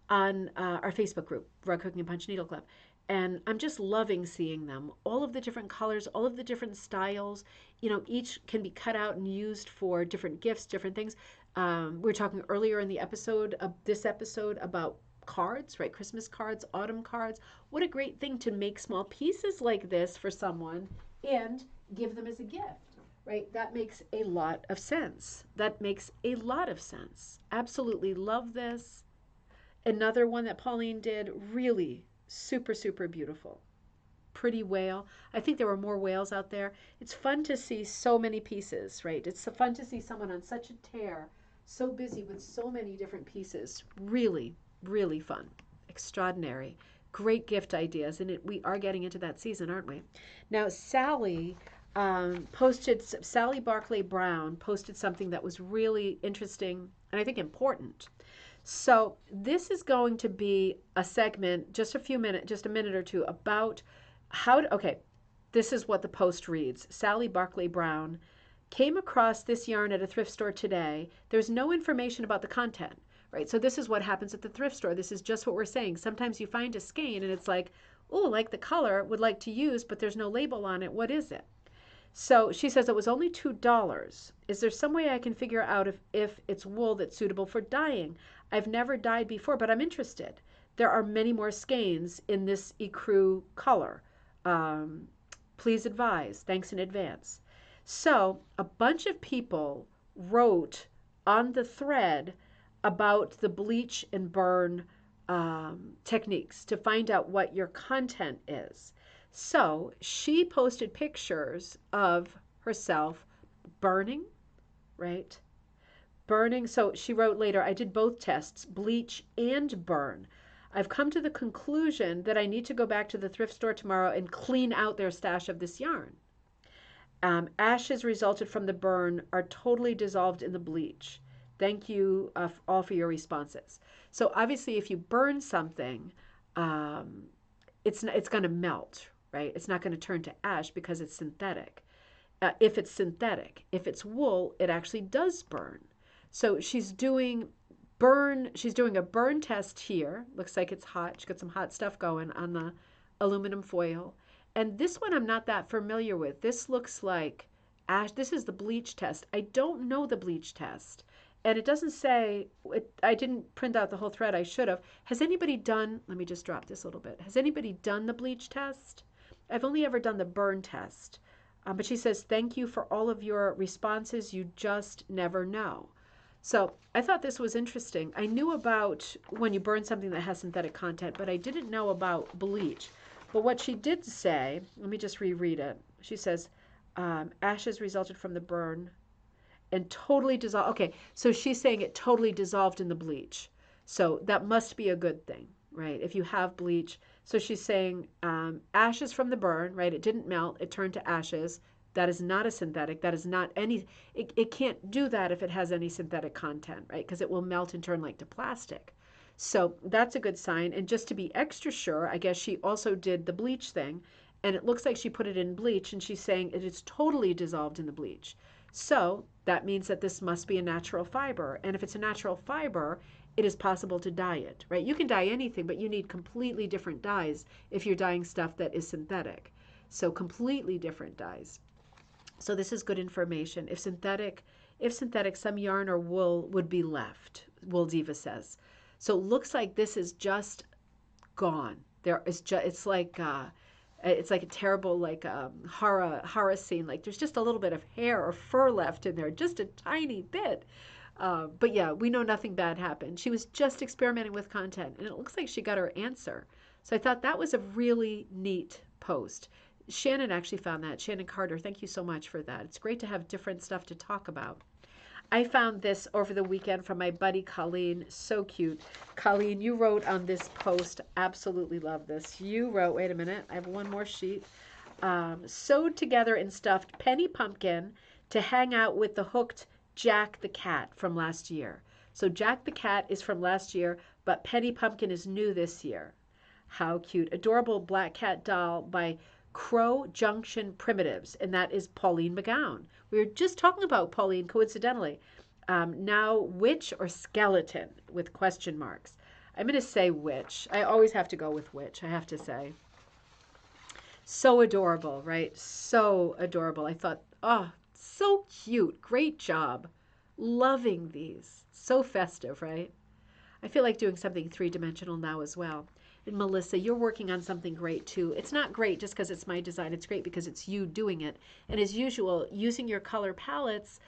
on our Facebook group, Rug Cooking and Punch Needle Club. And I'm just loving seeing them. All of the different colors, all of the different styles, each can be cut out and used for different gifts, different things. We were talking earlier in the episode, this episode, about cards, right? Christmas cards, autumn cards. What a great thing to make small pieces like this for someone and give them as a gift. Right? That makes a lot of sense. That makes a lot of sense. Absolutely love this. Another one that Pauline did, really super, super beautiful. Pretty whale. I think there were more whales out there. It's fun to see so many pieces, right? It's fun to see someone on such a tear, so busy with so many different pieces. Really, really fun. Extraordinary. Great gift ideas. And we are getting into that season, aren't we? Now, Sally Barclay Brown posted something that was really interesting and I think important. So this is going to be a segment, just a minute or two, about okay, this is what the post reads. Sally Barclay Brown came across this yarn at a thrift store today. There's no information about the content, right? So this is what happens at the thrift store. This is just what we're saying. Sometimes you find a skein and it's like, oh, like the color, would like to use, but there's no label on it. What is it? So she says it was only $2. Is there some way I can figure out if it's wool that's suitable for dyeing? I've never dyed before, but I'm interested. there are many more skeins in this ecru color. Um, Please advise. Thanks in advance. So a bunch of people wrote on the thread about the bleach and burn techniques to find out what your content is. So she posted pictures of herself burning, right? Burning. So she wrote later, I did both tests, bleach and burn. I've come to the conclusion that I need to go back to the thrift store tomorrow and clean out their stash of this yarn. Ashes resulted from the burn are totally dissolved in the bleach. Thank you all for your responses. So obviously, if you burn something, it's going to melt, right? It's not going to turn to ash because it's synthetic. If it's synthetic, if it's wool, it actually does burn. So she's doing a burn test here. Looks like it's hot. She's got some hot stuff going on the aluminum foil. And this one I'm not that familiar with. This looks like ash. This is the bleach test. I don't know the bleach test. And it doesn't say, I didn't print out the whole thread. I should have. Has anybody done, let me just drop this a little bit. Has anybody done the bleach test? I've only ever done the burn test. But she says, thank you for all of your responses. You just never know. So I thought this was interesting. I knew about when you burn something that has synthetic content, but I didn't know about bleach. But what she did say, let me just reread it. She says, ashes resulted from the burn and totally dissolved. Okay, so she's saying it totally dissolved in the bleach. So that must be a good thing, right? If you have bleach. So she's saying ashes from the burn, right? It didn't melt. It turned to ashes. That is not a synthetic. That is not any, it can't do that if it has any synthetic content, right? Because it will melt and turn like to plastic. So that's a good sign. And just to be extra sure, I guess she also did the bleach thing. And it looks like she put it in bleach and she's saying it is totally dissolved in the bleach. So that means that this must be a natural fiber. And if it's a natural fiber, it is possible to dye it, right? You can dye anything, but you need completely different dyes if you're dyeing stuff that is synthetic. So completely different dyes. So this is good information. If synthetic, some yarn or wool would be left, Wool Diva says. So it looks like this is just gone. There is just, it's like a terrible horror scene. Like there's just a little bit of hair or fur left in there, just a tiny bit. But yeah, we know nothing bad happened. She was just experimenting with content, and it looks like she got her answer. So I thought that was a really neat post. Shannon actually found that. Shannon Carter, thank you so much for that. It's great to have different stuff to talk about. I found this over the weekend from my buddy Colleen. So cute. Colleen, you wrote on this post, absolutely love this. You wrote, wait a minute, I have one more sheet. Sewed together and stuffed Penny Pumpkin to hang out with the hooked Jack the Cat from last year. So Jack the Cat is from last year, but Penny Pumpkin is new this year. How cute. Adorable black cat doll by Crow Junction Primitives, and that is Pauline McGowan. We were just talking about Pauline, coincidentally. Now, witch or skeleton with question marks. I'm going to say witch. I always have to go with witch, I have to say. So adorable, right? So adorable. I thought, oh, so cute. Great job. Loving these. So festive, right? I feel like doing something three-dimensional now as well. And Melissa, you're working on something great too. It's not great just because it's my design. It's great because it's you doing it. And as usual, using your color palettes,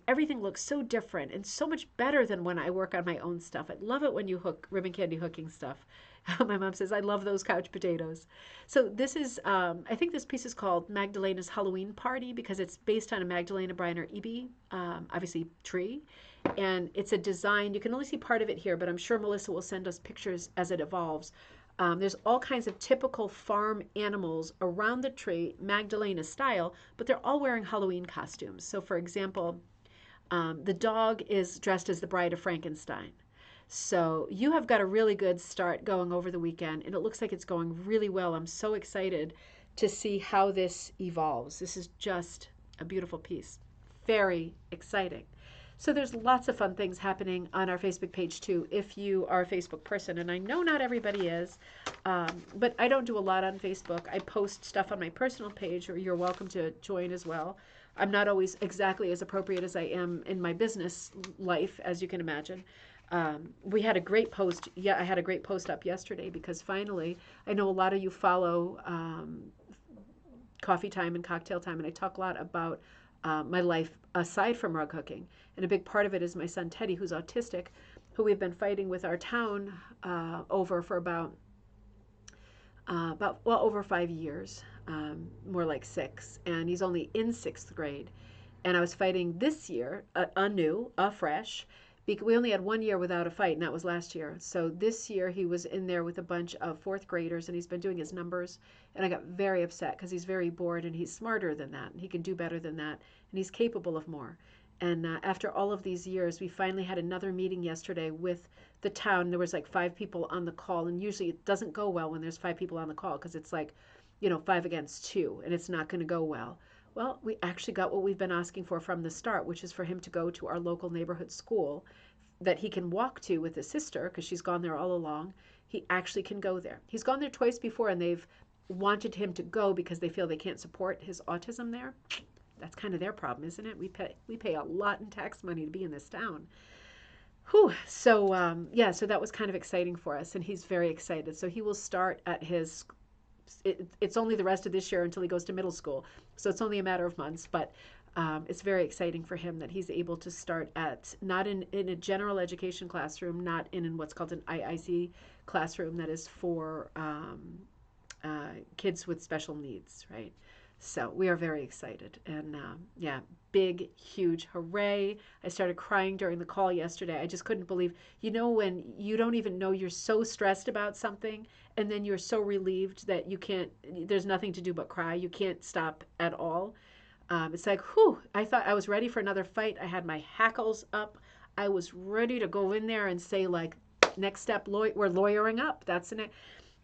everything looks so different and so much better than when I work on my own stuff. I love it when you hook ribbon candy hooking stuff. My mom says, I love those couch potatoes. So this is, I think this piece is called Magdalena's Halloween Party because it's based on a Magdalena Briner Eby, obviously tree. And it's a design, you can only see part of it here, but I'm sure Melissa will send us pictures as it evolves. There's all kinds of typical farm animals around the tree, Magdalena style, but they're all wearing Halloween costumes. So for example, the dog is dressed as the Bride of Frankenstein. So you have got a really good start going over the weekend, and it looks like it's going really well. I'm so excited to see how this evolves. This is just a beautiful piece. Very exciting. So there's lots of fun things happening on our Facebook page too, if you are a Facebook person. And I know not everybody is, but I don't do a lot on Facebook. I post stuff on my personal page, or you're welcome to join as well. I'm not always exactly as appropriate as I am in my business life, as you can imagine. We had a great post. Yeah, I had a great post up yesterday because finally, I know a lot of you follow Coffee Time and Cocktail Time, and I talk a lot about my life aside from rug hooking. And a big part of it is my son Teddy, who's autistic, who we've been fighting with our town over for well over 5 years, more like 6, and he's only in 6th grade. And I was fighting this year, anew, afresh. We only had 1 year without a fight, and that was last year. So this year he was in there with a bunch of 4th graders, and he's been doing his numbers. And I got very upset because he's very bored, and he's smarter than that, and he can do better than that, and he's capable of more. And after all of these years, we finally had another meeting yesterday with the town. There was like 5 people on the call, and usually it doesn't go well when there's 5 people on the call because it's like, 5 against 2, and it's not going to go well. Well, we actually got what we've been asking for from the start, which is for him to go to our local neighborhood school that he can walk to with his sister because she's gone there all along. He actually can go there. He's gone there twice before, and they've wanted him to go because they feel they can't support his autism there. That's kind of their problem, isn't it? We pay a lot in tax money to be in this town. Whew. So yeah, so that was kind of exciting for us, and he's very excited. So he will start at his. It's only the rest of this year until he goes to middle school, so it's only a matter of months. But it's very exciting for him that he's able to start at not in a general education classroom, not in what's called an IIC classroom that is for kids with special needs, right? So we are very excited, and yeah, big, huge hooray. I started crying during the call yesterday. I just couldn't believe, when you don't even know you're so stressed about something, and then you're so relieved that there's nothing to do but cry. You can't stop at all. It's like, whew, I thought I was ready for another fight. I had my hackles up. I was ready to go in there and say, like, next step, we're lawyering up. That's an.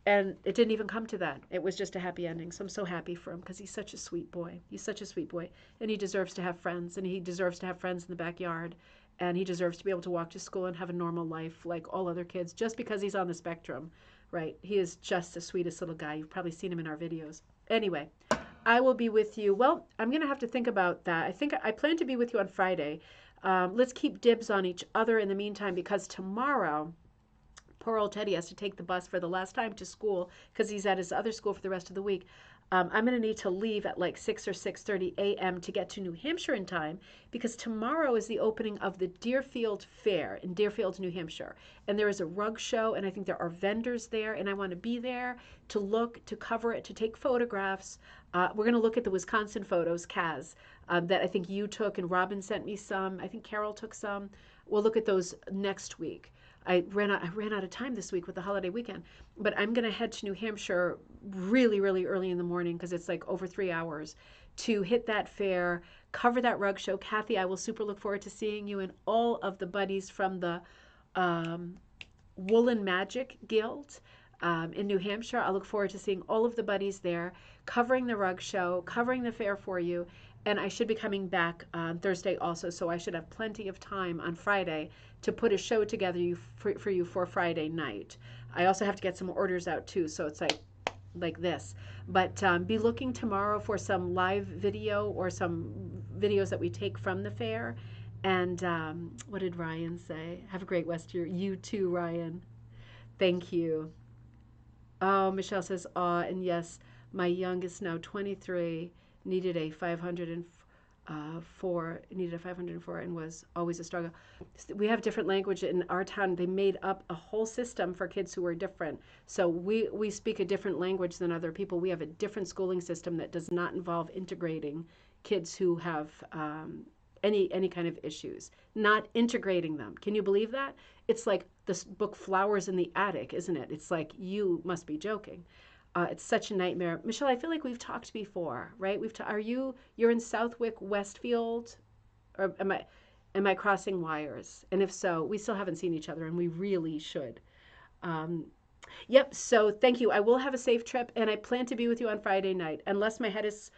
And it didn't even come to that. It was just a happy ending. So I'm so happy for him because he's such a sweet boy. He's such a sweet boy. And he deserves to have friends. And he deserves to have friends in the backyard. And he deserves to be able to walk to school and have a normal life like all other kids just because he's on the spectrum, right? He is just the sweetest little guy. You've probably seen him in our videos. Anyway, I will be with you. Well, I'm going to have to think about that. I plan to be with you on Friday. Let's keep dibs on each other in the meantime because tomorrow, poor old Teddy has to take the bus for the last time to school because he's at his other school for the rest of the week. I'm going to need to leave at like 6 or 6:30 a.m. to get to New Hampshire in time because tomorrow is the opening of the Deerfield Fair in Deerfield, New Hampshire. And there is a rug show, and I think there are vendors there, and I want to be there to look, to cover it, to take photographs. We're going to look at the Wisconsin photos, Kaz, that I think you took, and Robin sent me some. I think Carol took some. We'll look at those next week. I ran out of time this week with the holiday weekend, but I'm going to head to New Hampshire really, really early in the morning because it's like over 3 hours to hit that fair, cover that rug show. Kathy, I will super look forward to seeing you and all of the buddies from the Woolen Magic Guild in New Hampshire. I look forward to seeing all of the buddies there, covering the rug show, covering the fair for you. And I should be coming back on Thursday also, so I should have plenty of time on Friday to put a show together for you for Friday night. I also have to get some orders out too, so it's like this. But be looking tomorrow for some live video or some videos that we take from the fair. And what did Ryan say? Have a great West year. You too, Ryan. Thank you. Oh, Michelle says, aw, and yes, my youngest now 23 needed a 504 and was always a struggle. We have different language in our town. They made up a whole system for kids who are different. So we speak a different language than other people. We have a different schooling system that does not involve integrating kids who have any kind of issues, not integrating them. Can you believe that? It's like this book Flowers in the Attic, isn't it? It's like, you must be joking. It's such a nightmare. Michelle, I feel like we've talked before, right? You're in Southwick, Westfield, or am I crossing wires? And if so, we still haven't seen each other, and we really should. Yep, so thank you. I will have a safe trip, and I plan to be with you on Friday night, unless my head is,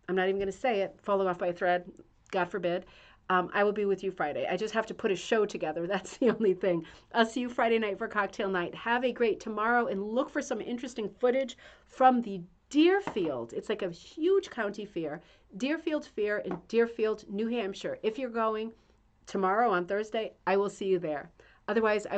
I'm not even going to say it, falling off by a thread, God forbid. I will be with you Friday. I just have to put a show together. That's the only thing. I'll see you Friday night for cocktail night. Have a great tomorrow and look for some interesting footage from the Deerfield. It's like a huge county fair. Deerfield Fair in Deerfield, New Hampshire. If you're going tomorrow on Thursday, I will see you there. Otherwise, I